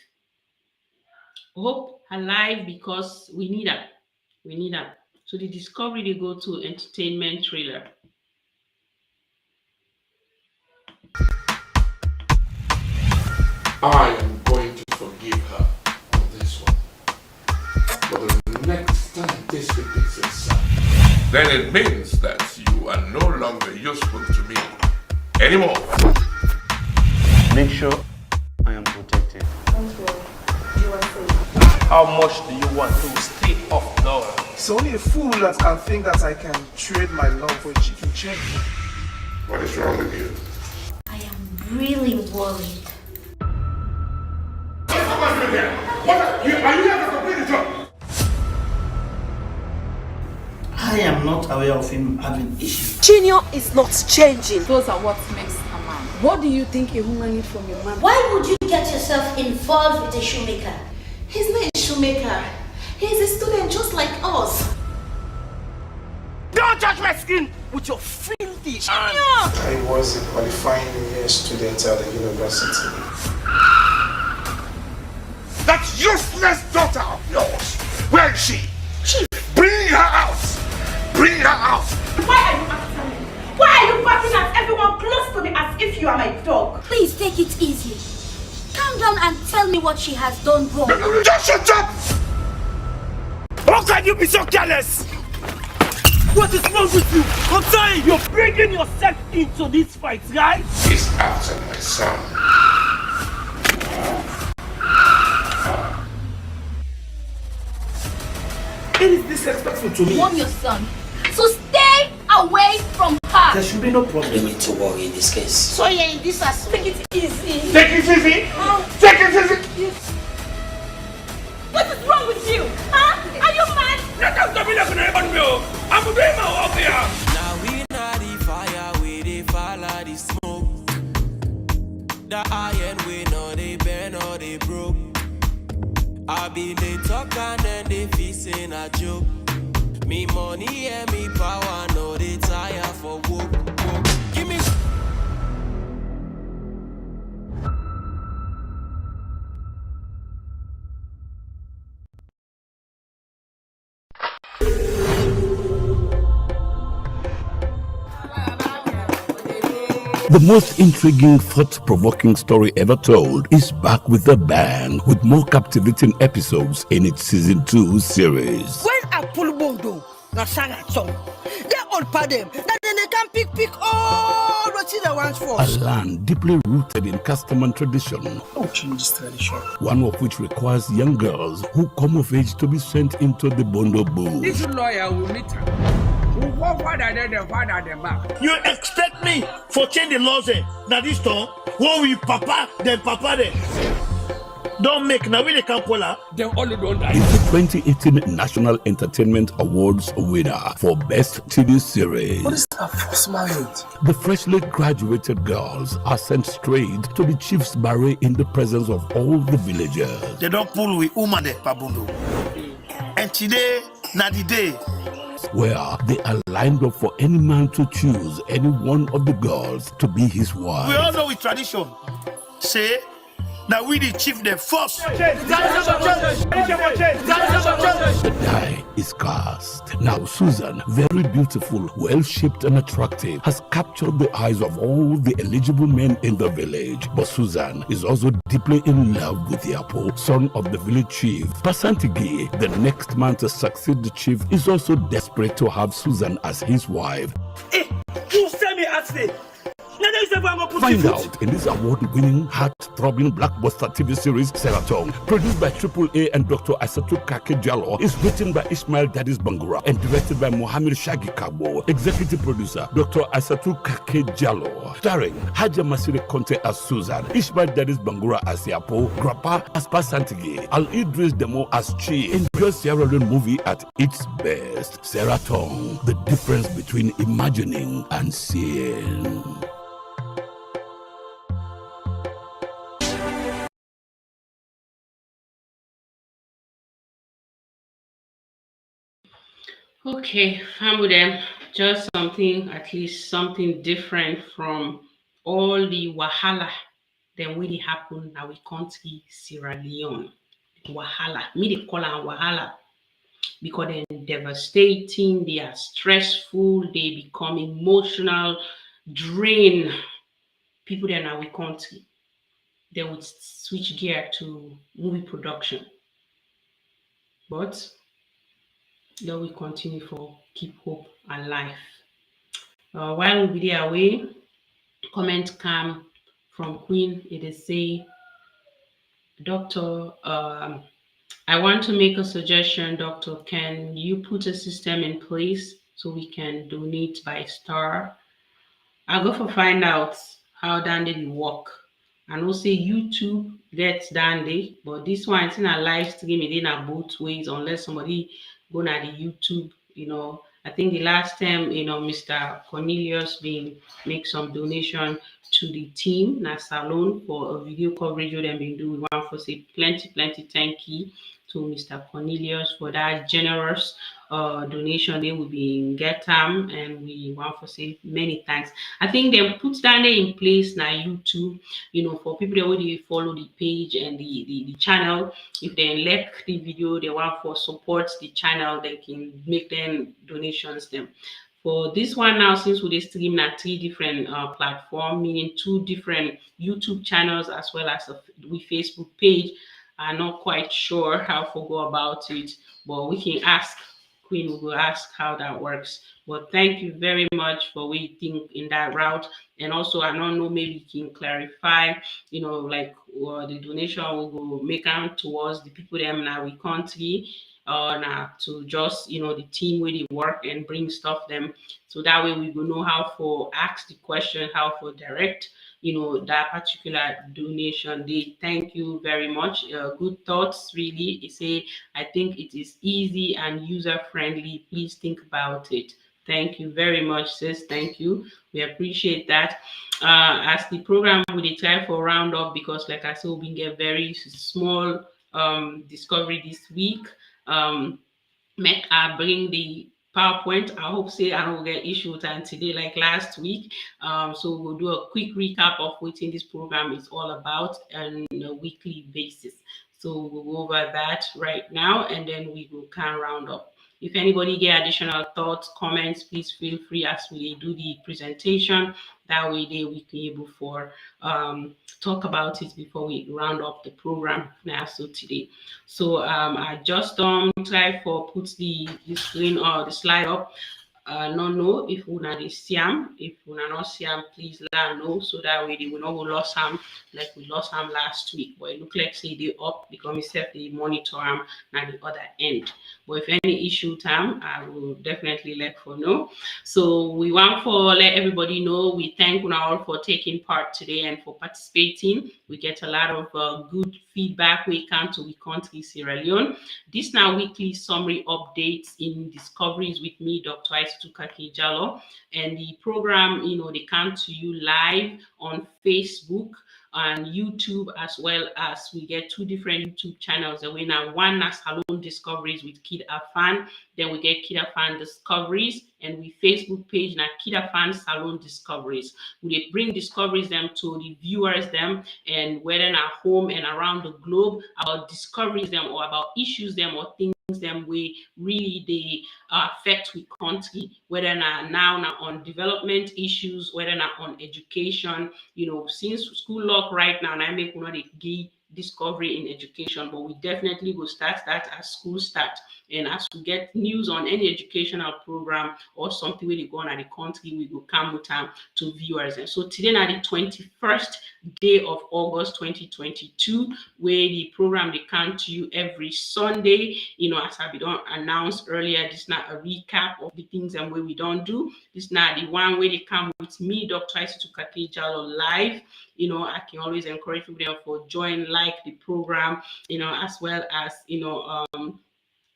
Hope alive because we need that. We need that. So the discovery they go to entertainment trailer. I am going to forgive her on this one. But the next time this repeats itself, then it means that you are no longer useful to me anymore. Make sure How much do you want to stay off dollar? It's only a fool that can think that I can trade my love for a chicken change. What is wrong with you? I am really worried. Are you here to complete the job? I am not aware of him having issues. Junior is not changing. Those are what makes a man. What do you think a woman needs from a man? Why would you get yourself involved with a shoemaker? He's not a shoemaker. He's a student just like us. Don't touch my skin with your filthy hands. I was a qualifying year student at the university. That useless daughter of yours, where is she? Chief, bring her out! Bring her out! Why are you after me? Why are you barking at everyone close to me as if you are my dog? Please take it easy. Calm down and tell me what she has done wrong. Just shut up! How can you be so careless? What is wrong with you? I'm sorry, you're bringing yourself into this fight, right? He's after my son. It is disrespectful to me. Warn your son. So stay away from her. There should be no problem to worry in this case. So you're in this as take it easy. Take it easy! Take it easy! What is wrong with you? Huh? Are you mad? I'm doing my work here. Now we not the fire, we the follow the smoke. The iron we know they burn or they broke. I be they talk and then they facing a joke. Me money and me power, no they tire for work. Give me. The most intriguing, thought-provoking story ever told is back with a bang, with more captivating episodes in its season 2 series. When I pull bondo, na shanga song. They all pardon. Then they can pick all what they want for. A land deeply rooted in custom and tradition. Oh, change this tradition. One of which requires young girls who come of age to be sent into the bondo booth. This lawyer will meet her. You expect me for change the laws now this time? What we papa, then papa then. Don't make now we can't pull her. Then all don't die. Is the 2018 National Entertainment Awards winner for Best TV Series. What is that first marriage? The freshly graduated girls are sent straight to the chief's barrack in the presence of all the villagers. They don't pull with Umade Pabundo. And today, not the day. Where they are lined up for any man to choose any one of the girls to be his wife. We all know with tradition. Say, now we the chief the first. The die is cast. Now Susan, very beautiful, well-shaped and attractive, has captured the eyes of all the eligible men in the village. But Susan is also deeply in love with Yapo, son of the village chief. Pasantigi, the next man to succeed the chief, is also desperate to have Susan as his wife. Hey, you send me at the. Find out in this award-winning, heart-throbbing blockbuster TV series, Seraton, produced by AAA and Dr. Isatu Kake-Jallo, is written by Ismail Dadis Bangura and directed by Mohammed Shagi Kabo. Executive producer, Dr. Isatu Kake-Jallo. Starring Haja Masire Conte as Susan, Ismail Dadis Bangura as Yapo, Grappa as Pasantigi, Al-Idris Demo as Chi. Enjoy Sierra Leone movie at its best. Seraton, the difference between imagining and seeing. Okay, family, just something, at least something different from all the wahala that really happen in our country, Sierra Leone. Wahala, me they call am wahala because they're devastating, they are stressful, they become emotional, drain people that in our country. They would switch gear to movie production, but that will continue for keep hope alive. While we be there away, comment come from Queen. It is say Dr. I want to make a suggestion, Doctor. Can you put a system in place so we can donate by star? I go for find out how Dandy dey work. I know say YouTube gets Dandy, but this one it's in a live stream, it in a both ways unless somebody go na the YouTube, I think the last time, Mr. Cornelius been make some donation to the team na Salone for a video coverage wey dem been do. We want for say plenty, plenty thank you to Mr. Cornelius for that generous donation they will be in get and we want to say many thanks. I think they put that in place now YouTube, for people that already follow the page and the channel. If they like the video, they want for support the channel, they can make them donations them. For this one now, since we stream at three different platform, meaning two different YouTube channels as well as we Facebook page, I'm not quite sure how to go about it, but we can ask Queen. We will ask how that works. But thank you very much for waiting in that route. And also, I don't know, maybe you can clarify, like the donation will go make out towards the people them in our country or now to just the team where they work and bring stuff them, so that way we will know how for ask the question, how for direct that particular donation. They thank you very much. Good thoughts, really. They say I think it is easy and user friendly. Please think about it. Thank you very much, sis. Thank you. We appreciate that. As the program we try for round up, because like I said, we get very small discovery this week. Make I bring the PowerPoint. I hope say I don't get issue time today like last week. So we'll do a quick recap of what in this program is all about on a weekly basis. So we'll go over that right now and then we will kind of round up. If anybody get additional thoughts, comments, please feel free as we do the presentation. That way they we can be able for talk about it before we round up the program now. So today. So I just try for put the screen or the slide up. No know if una dey see am. If una not see am, please let know so that way they will not go lost am like we lost am last week. But it look like say they up because myself they monitor am at the other end. But if any issue time, I will definitely let for know. So we want for let everybody know we thank una all for taking part today and for participating. We get a lot of good feedback when it comes to we country Sierra Leone. This now weekly summary updates in discoveries with me, Dr. Isatu Kakejalo, and the program, they come to you live on Facebook and YouTube, as well as we get two different YouTube channels. And we now one is Salone Discoveries with KID-AFAN, then we get KID-AFAN Discoveries, and we Facebook page now KID-AFAN Salone Discoveries. We bring discoveries them to the viewers them, and whether in our home and around the globe about discoveries them or about issues them or things them we really they affect with country, whether now on development issues, whether not on education. Since school lock right now, and I make one of the discovery in education, but we definitely will start that as school start. And as we get news on any educational program or something where they go on at the country, we will come with time to viewers. And so today now the 21st day of August 2022, where the program they come to you every Sunday. As I don't announced earlier, this is not a recap of the things and where we don't do. This is not the one where they come with me, Dr. Isatu Kakejalo, live. I can always encourage people for join like the program, as well as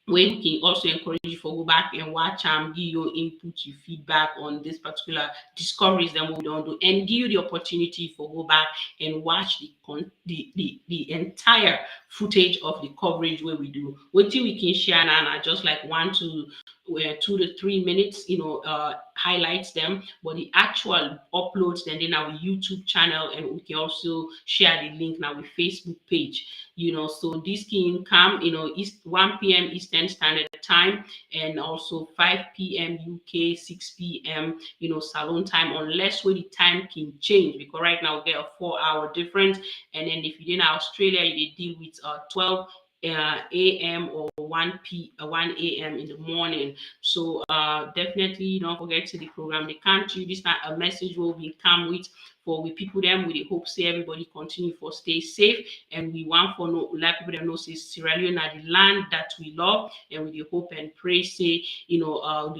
where we can also encourage you for go back and watch and give your input, your feedback on this particular discoveries that we don't do, and give you the opportunity for go back and watch the entire footage of the coverage where we do. What we can share now, and I just like 2 to 3 minutes, highlights them, but the actual uploads then in our YouTube channel, and we can also share the link now with Facebook page. So this can come, 1 p.m. Eastern Standard Time, and also 5 p.m. UK, 6 p.m. Salone time, unless where the time can change, because right now we get a 4-hour difference, and then if you're in Australia, you deal with 12 a.m. or 1 a.m. in the morning. So definitely don't forget to the program. They can't do this not a message will be come with for we people them with the hope say everybody continue for stay safe, and we want for no like people that know say Sierra Leone are the land that we love, and with the hope and pray say the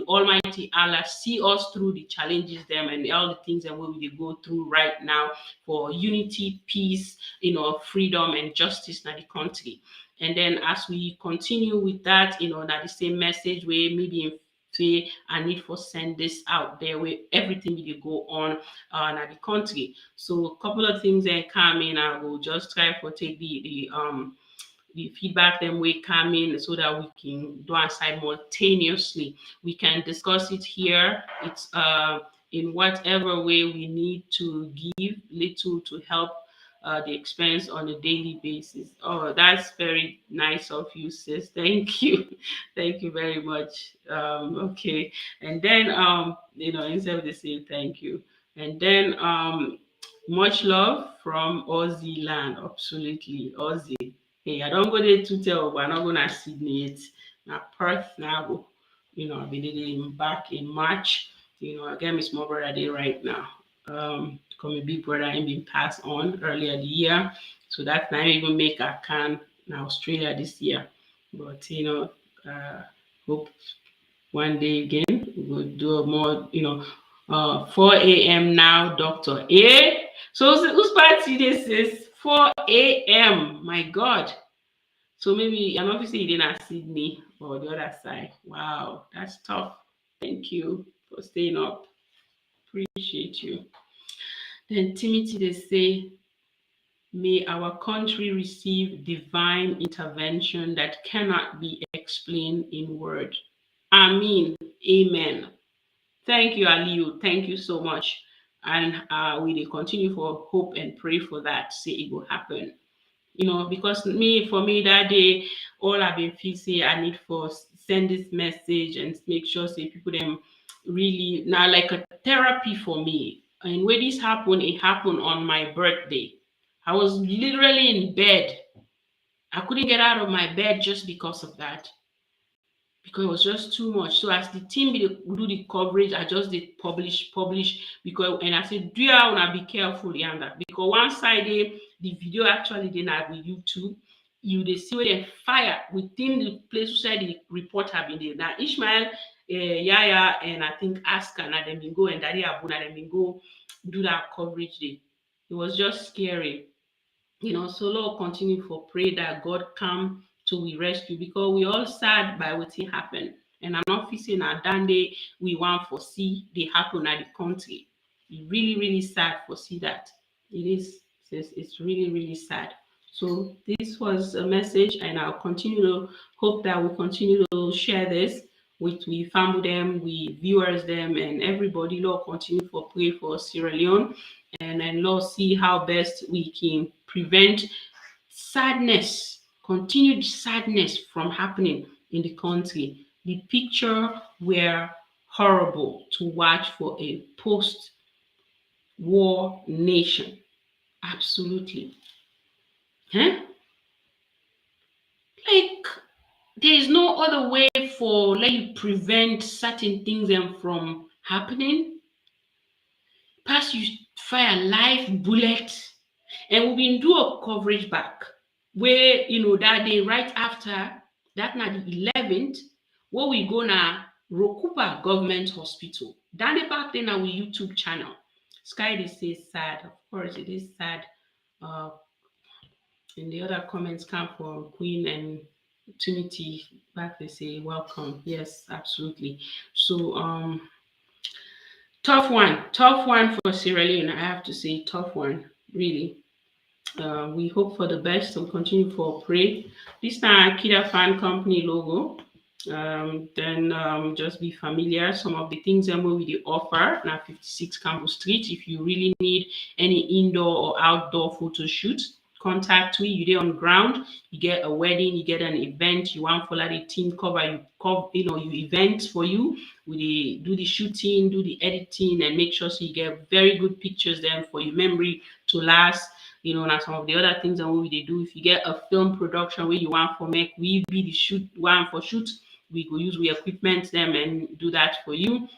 Almighty Allah see us through the challenges them and all the things that we go through right now for unity, peace, freedom and justice in the country. And then as we continue with that, that the same message where maybe in say I need for send this out there where everything will go on in the country. So a couple of things that come in, I will just try for take the feedback then we come in so that we can do our simultaneously. We can discuss it here. It's in whatever way we need to give little to help the expense on a daily basis. Oh, that's very nice of you, sis. Thank you. Thank you very much. Okay. And then instead of the same thank you. And then much love from Aussie land. Absolutely. Aussie. Hey, I don't go there to tell, but I'm not gonna Sydney it. Now Perth now, I've been back in March. Again, it's my brother day right now. Come a big brother and been passed on earlier the year. So that time even make a can now Australia this year. But hope one day again we'll do a more, 4 a.m. now, Doctor. So whose party this is 4 a.m. My God. So maybe I'm obviously in Sydney or the other side. Wow, that's tough. Thank you for staying up. Appreciate you. Then Timothy, they say, may our country receive divine intervention that cannot be explained in word. Amen. Amen. Thank you, Aliu. Thank you so much. And we will continue for hope and pray for that. Say it will happen. Because for me that day, all I've been feeling I need for send this message and make sure say people them really now like a therapy for me. And when this happened, it happened on my birthday. I was literally in bed. I couldn't get out of my bed just because of that. Because it was just too much. So as the team do the coverage, I just did publish because and I said, do you wanna be careful, Yanda? Because one side the video actually didn't have with YouTube. They see where they fire within the place where the report have been there. Now Ishmael, Yaya, and I think Aska and them been go and Daddy Abu and them been go do that coverage day. It was just scary. So Lord continue for pray that God come to we rescue because we all sad by what happened. And I'm not facing a day we want for see they happen at the country. It's really, really sad for see that. It's really, really sad. So this was a message, and I'll continue to hope that we continue to share this with we family them, we viewers them, and everybody. Lord continue for pray for Sierra Leone, and then Lord see how best we can prevent sadness, continued sadness from happening in the country. The picture were horrible to watch for a post-war nation. Absolutely. Like there is no other way for let you prevent certain things from happening. Pass you fire live bullet, and we've been do a coverage back where that day right after that now the 11th where we go now Rokupa Government Hospital. Down the back then our YouTube channel. Sky they say sad. Of course it is sad. And the other comments come from Queen and Timothy back. They say welcome. Yes, absolutely. So tough one for Sierra Leone. I have to say tough one, really. We hope for the best and continue for pray. This now KID-AFAN company logo. Then just be familiar some of the things that we offer now 56 Campbell Street. If you really need any indoor or outdoor photo shoot, contact me. You there on ground, you get a wedding, you get an event, you want for the team cover, you event for you. We do the shooting, do the editing, and make sure so you get very good pictures then for your memory to last. now some of the other things that we they do. If you get a film production where you want for make, we be the shoot one for shoot. We go use we equipment them and do that for you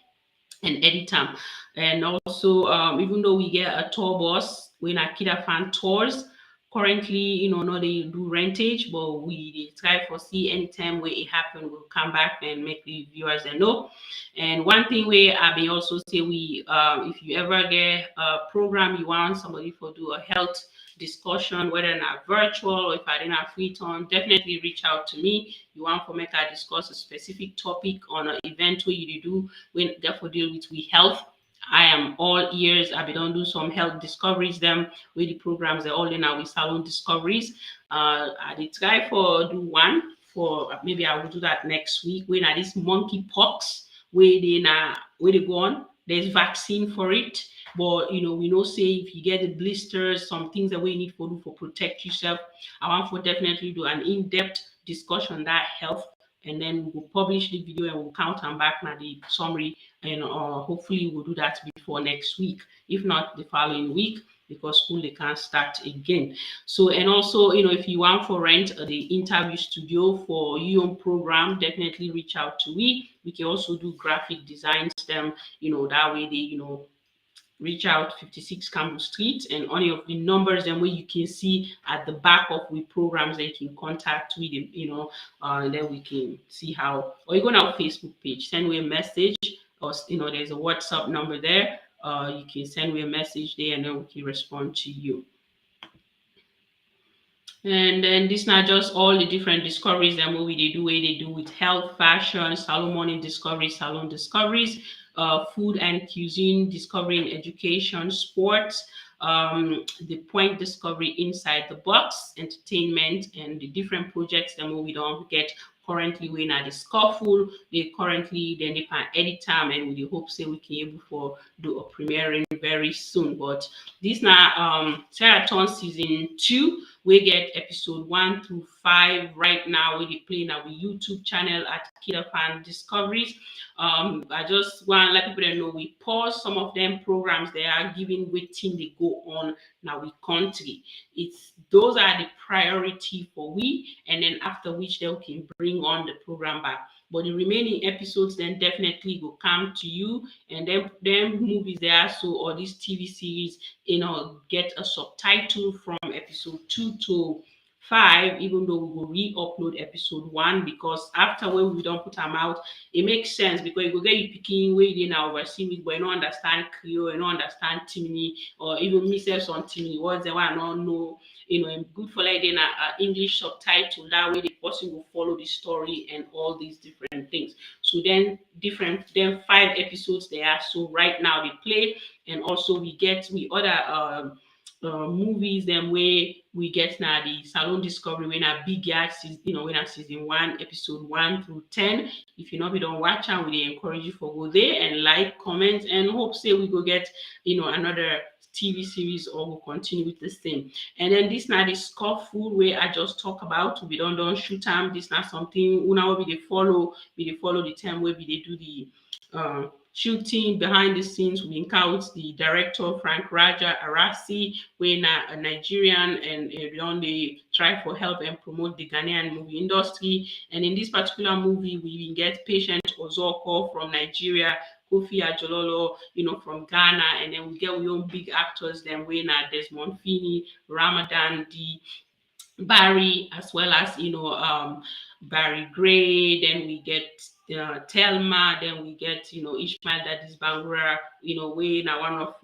and edit them. And also, even though we get a tour bus when KID-AFAN tours, currently, not they do rentage, but we dey try for see anytime where it happen, we'll come back and make the viewers know. And one thing where I may also say we, if you ever get a program you want somebody for do a health discussion, whether not virtual or if I didn't have free time, definitely reach out to me. You want for make I discuss a specific topic on an event where you do when therefore deal with we health. I am all ears. I be done do some health discoveries them with the programs they're all in our Salone Discoveries. I did try for do one for maybe I will do that next week when at this monkey pox where they go on. There's vaccine for it. But we know say if you get the blisters, some things that we need for do for protect yourself. I want for definitely do an in-depth discussion on that health, and then we will publish the video and we'll count and back now the summary, and hopefully we'll do that before next week, if not the following week, because school they can't start again. So, and also, if you want for rent the interview studio for your own program, definitely reach out to we. We can also do graphic designs them, that way they, reach out 56 Campbell Street, and any of the numbers and where you can see at the back of we programs that you can contact with them, and then we can see how, or you go on our Facebook page, send me a message, or there's a WhatsApp number there. You can send me a message there and then we can respond to you. And then this not just all the different discoveries that what they do with health, fashion, Salone Morning Discoveries, Salone Discoveries, food and cuisine, discovering education, sports, the point discovery inside the box, entertainment, and the different projects that we don't get currently we're at the scuffle. They currently then they can edit time and we hope say we can able for do a premiering very soon. But this now Sierra Leone season 2. We get episode 1 through 5 right now. We play on our YouTube channel at KID-AFAN Discoveries. I just want to let people know we pause some of them programs they are giving waiting they go on now we country. Those are the priority for we, and then after which they can bring on the program back. But the remaining episodes then definitely will come to you, and then movies there so or this TV series get a subtitle from episode 2 to 5, even though we will re-upload episode 1, because after when we don't put them out, it makes sense because you go get you picking way in our overseas, but you don't understand Creole, you don't understand Timini, or even myself on Timini. What's the one I don't know? Good for like then English subtitle. That way the person will follow the story and all these different things. So then 5 episodes there. So right now they play, and also we other movies them where we get now the Salone Discovery when a big yard when a season 1 episode 1 through 10. If you know we don't watch and we encourage you for go there and like, comment, and hope say we go get another TV series or we'll continue with the same. And then this now the scuff food where I just talk about we don't shoot time. This not something now we they follow the time where we they do the shooting behind the scenes. We encounter the director Frank Raja Arasi, we're a Nigerian, and they try for help and promote the Ghanaian movie industry. And in this particular movie, we get Patient Ozoko from Nigeria, Kofi Ajololo, from Ghana, and then we get our own big actors. Then we're Desmond Fini, Ramadan D, Barry, as well as Barry Gray. Then we get Telma. Then we get Ishmael that is Bangura. We now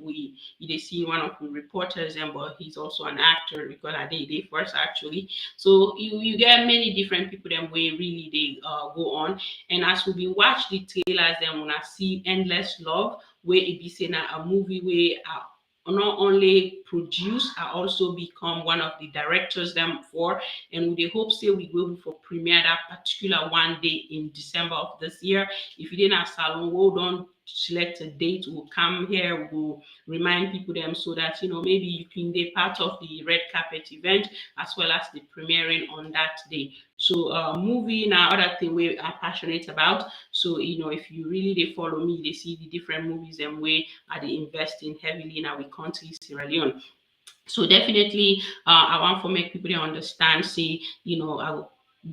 they see one of the reporters, and but he's also an actor because I did they first actually. So you get many different people. Then we really they go on, and as we watch the trailers, then when I see Endless Love, where it be saying a movie where not only produce, I also become one of the directors them for, and with the hope say we will for premiere that particular one day in December of this year. If you didn't have Salone, we'll don't select a date, we'll come here, we'll remind people them so that maybe you can be part of the red carpet event as well as the premiering on that day. So movie now other thing we are passionate about. So if you really they follow me, they see the different movies and way are they investing heavily in our country, Sierra Leone. So definitely, I want to make people understand. See, I will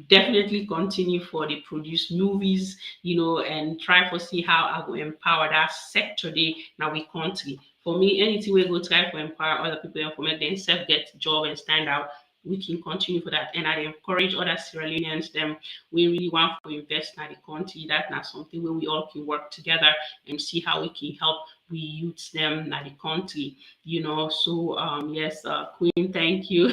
definitely continue for the produce movies, and try to see how I will empower that sector day now we country. For me, anything we go try to empower other people and for make themselves get job and stand out, we can continue for that. And I encourage other Sierra Leoneans them we really want to invest in the country. That's not something where we all can work together and see how we can help we youths them in the country. So yes, Queen, thank you.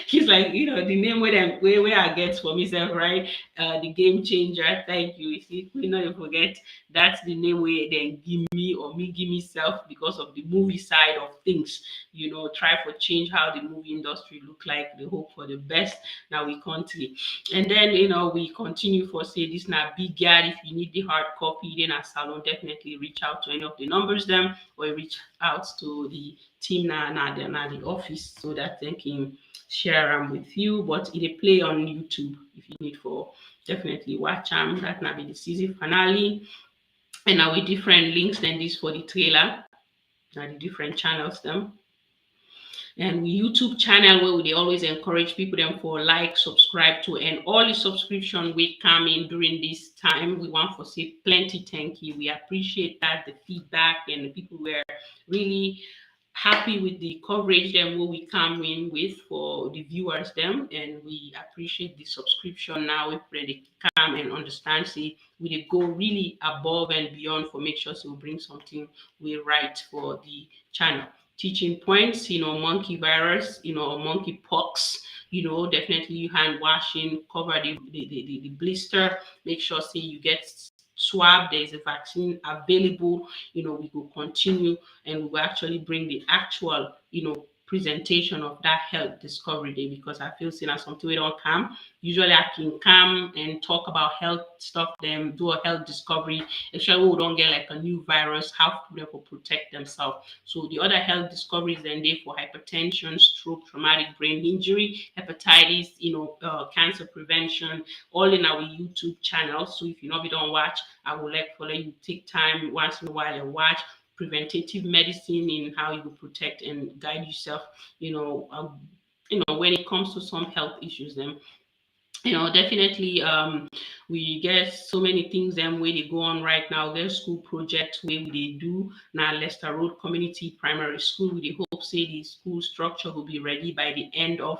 He's like, the name where I get for myself, right? The game changer. Thank you. You see, Queen, not forget that's the name where then give me or me give myself because of the movie side of things. Try for change how the movie industry look like. The hope for the best now we country. And then we continue for say this now big guy. If you need the hard copy, then a salon definitely reach out to any of the numbers them or reach out to the team na the office so that they can share them with you. But it play on YouTube if you need for definitely watch them. That might be the season finale. And now with different links than this for the trailer. Now the different channels them. And we YouTube channel where we always encourage people them for like, subscribe to, and all the subscription we come in during this time. We want to say plenty thank you. We appreciate that the feedback and the people were really happy with the coverage them what we come in with for the viewers them, and we appreciate the subscription now we really come and understand see we dey go really above and beyond for make sure so we bring something we right for the channel. Teaching points, monkey virus, or monkey pox, definitely you hand washing, cover the blister, make sure say you get swab, there is a vaccine available, we will continue and we will actually bring the actual, presentation of that health discovery day because I feel saying as something we don't come. Usually I can come and talk about health stuff, them do a health discovery, especially we don't get like a new virus, how people protect themselves. So the other health discoveries then they for hypertension, stroke, traumatic brain injury, hepatitis, cancer prevention, all in our YouTube channel. So if you know we don't watch, I would like for you take time once in a while and watch preventative medicine in how you protect and guide yourself, when it comes to some health issues then definitely we get so many things them where they go on right now. There's school projects where they do now Leicester Road Community Primary School. We hope say the school structure will be ready by the end of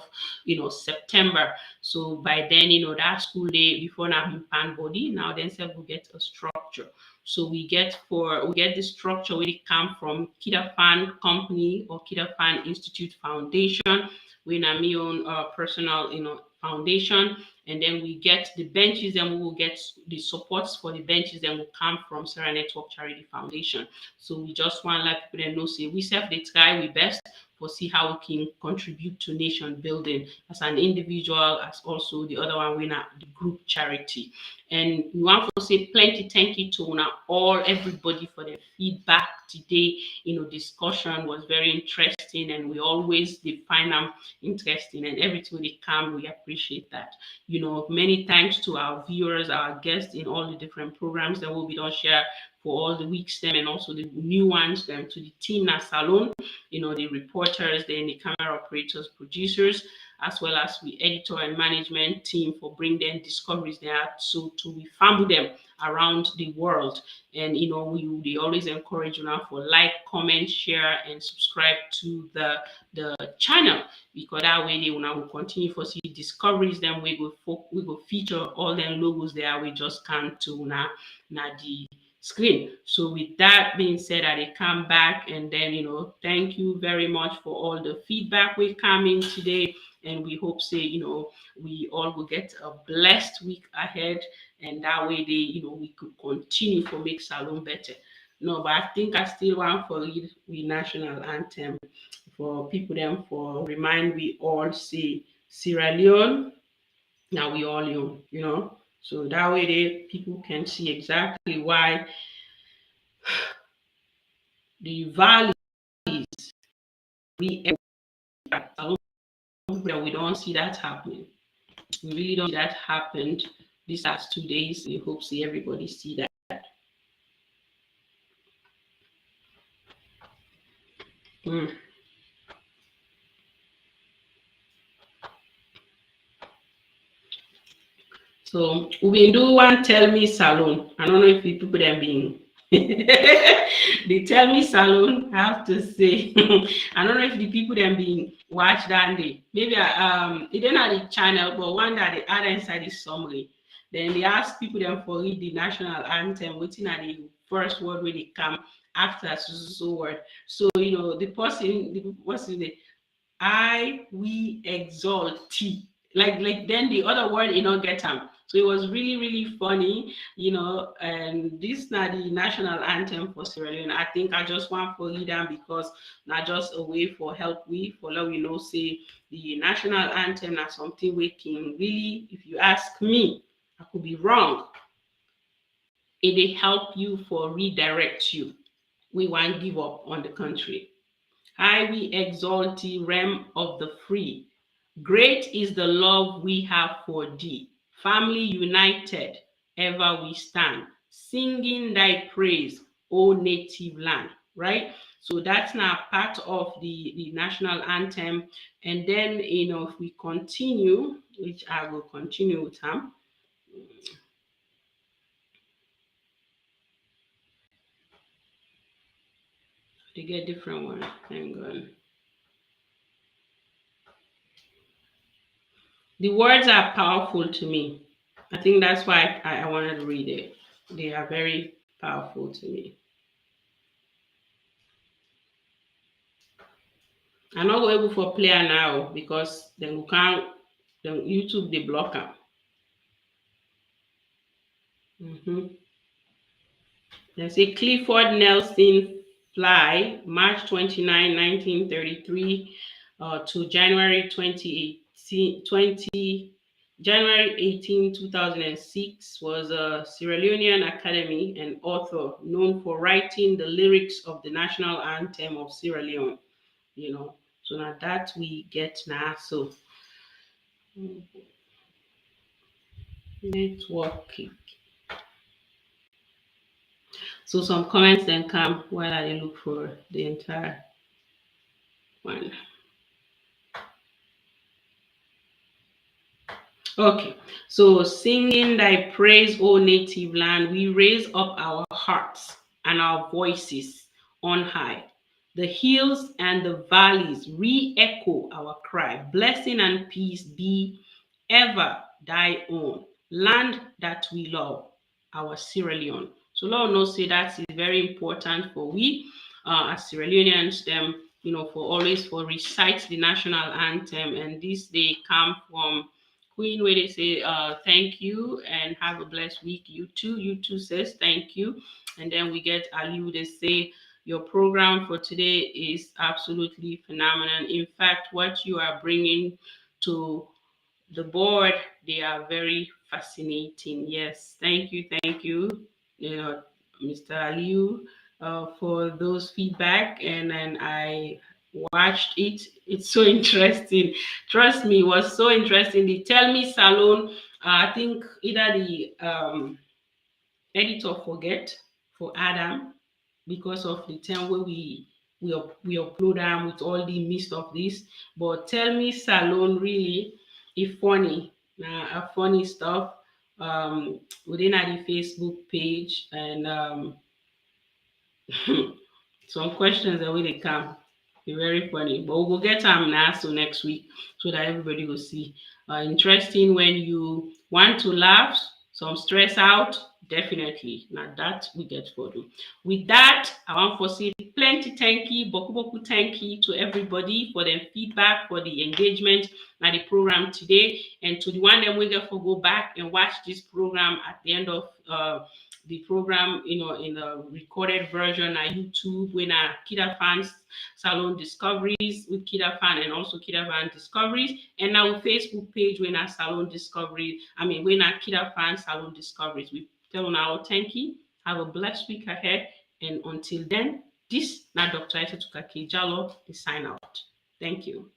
September. So by then, that school day before now pan body, now then self will get a structure. So we get the structure where it come from KID-AFAN company or KID-AFAN Institute Foundation. We na me own personal foundation, and then we get the benches and we will get the supports for the benches and will come from Sarah Network Charity Foundation. So we just want to let people know say we self they try we best for see how we can contribute to nation building as an individual, as also the other one winner, the group charity. And we want to say plenty thank you to all everybody for their feedback today. Discussion was very interesting and we always find them interesting and everything they come, we appreciate that. Many thanks to our viewers, our guests in all the different programs that will be done share for all the weeks them and also the new ones them to the team at Salone, the reporters, then the camera operators, producers, as well as the editor and management team for bringing them discoveries there so to we family them around the world. And we always encourage you now for like, comment, share, and subscribe to the channel because that way they will continue for see discoveries. Then we go feature all them logos there. We just come to now the screen. So with that being said, I come back and then thank you very much for all the feedback we coming today, and we hope say we all will get a blessed week ahead, and that way they we could continue to make Salone better. No, but I think I still want for read we national anthem for people them for remind we all say Sierra Leone. Now we all young. So that way they people can see exactly why the values we we don't see that happening. We really don't see that happened these last 2 days. We hope see everybody see that. Mm. So we been do one tell me salon. I don't know if people them being the tell me salon. I have to say, I don't know if the people them being watch that day. Maybe it didn't have the channel, but one that they add inside the summary. Then they ask people them for read the national anthem, waiting at the first word when they come after so word. So the person, the what's the I we exalt thee. Like then the other word get them. So it was really, really funny, and this is not the national anthem for Sierra Leone. I think I just want for read them because not just a way for help for let we know say the national anthem not something we can really, if you ask me, I could be wrong. It will help you for redirect you. We won't give up on the country. I we exalt thee, realm of the free. Great is the love we have for thee. Family united, ever we stand, singing thy praise, O native land. Right? So that's now part of the national anthem. And then, if we continue, which I will continue with him. To get different one. Hang on. The words are powerful to me. I think that's why I wanted to read it. They are very powerful to me. I'm not able for player now because then we can't. Then YouTube they block them. They say Clifford Nelson Fly, March 29, 1933 to January 18, 2006 was a Sierra Leonean academy and author known for writing the lyrics of the national anthem of Sierra Leone. So now that we get now, so networking. So some comments then come while I look for the entire one. Okay, so singing thy praise, O native land, we raise up our hearts and our voices on high. The hills and the valleys re-echo our cry. Blessing and peace be ever thy own. Land that we love, our Sierra Leone. So Lord knows say that is very important for we as Sierra Leoneans, them, for always for recite the national anthem. And this they come from Queen where they say thank you and have a blessed week. You too says thank you. And then we get Aliu, they say your program for today is absolutely phenomenal. In fact, what you are bringing to the board, they are very fascinating. Yes, thank you, Mr. Aliu, for those feedback. And then I watched it. It's so interesting. Trust me, it was so interesting. The Tell Me Salone, I think either the editor forget for Adam because of the time where we upload them with all the mist of this. But Tell Me Salone really is funny. A funny stuff within the Facebook page and some questions that way they come. Be very funny. But we'll get them now so next week so that everybody will see. Interesting when you want to laugh, some stress out, definitely. Now that we get for do. With that, I want to say plenty thank you, boku thank you to everybody for their feedback, for the engagement at the program today, and to the one that we get for go back and watch this program at the end of the program, in the recorded version at YouTube when KID-AFAN Salone Discoveries with KID-AFAN and also KID-AFAN Discoveries, and now Facebook page when Salone Discoveries, when KID-AFAN Salone Discoveries. We tell you now thank you. Have a blessed week ahead, and until then, this now Dr. Isatu K. Jallo, the sign out. Thank you.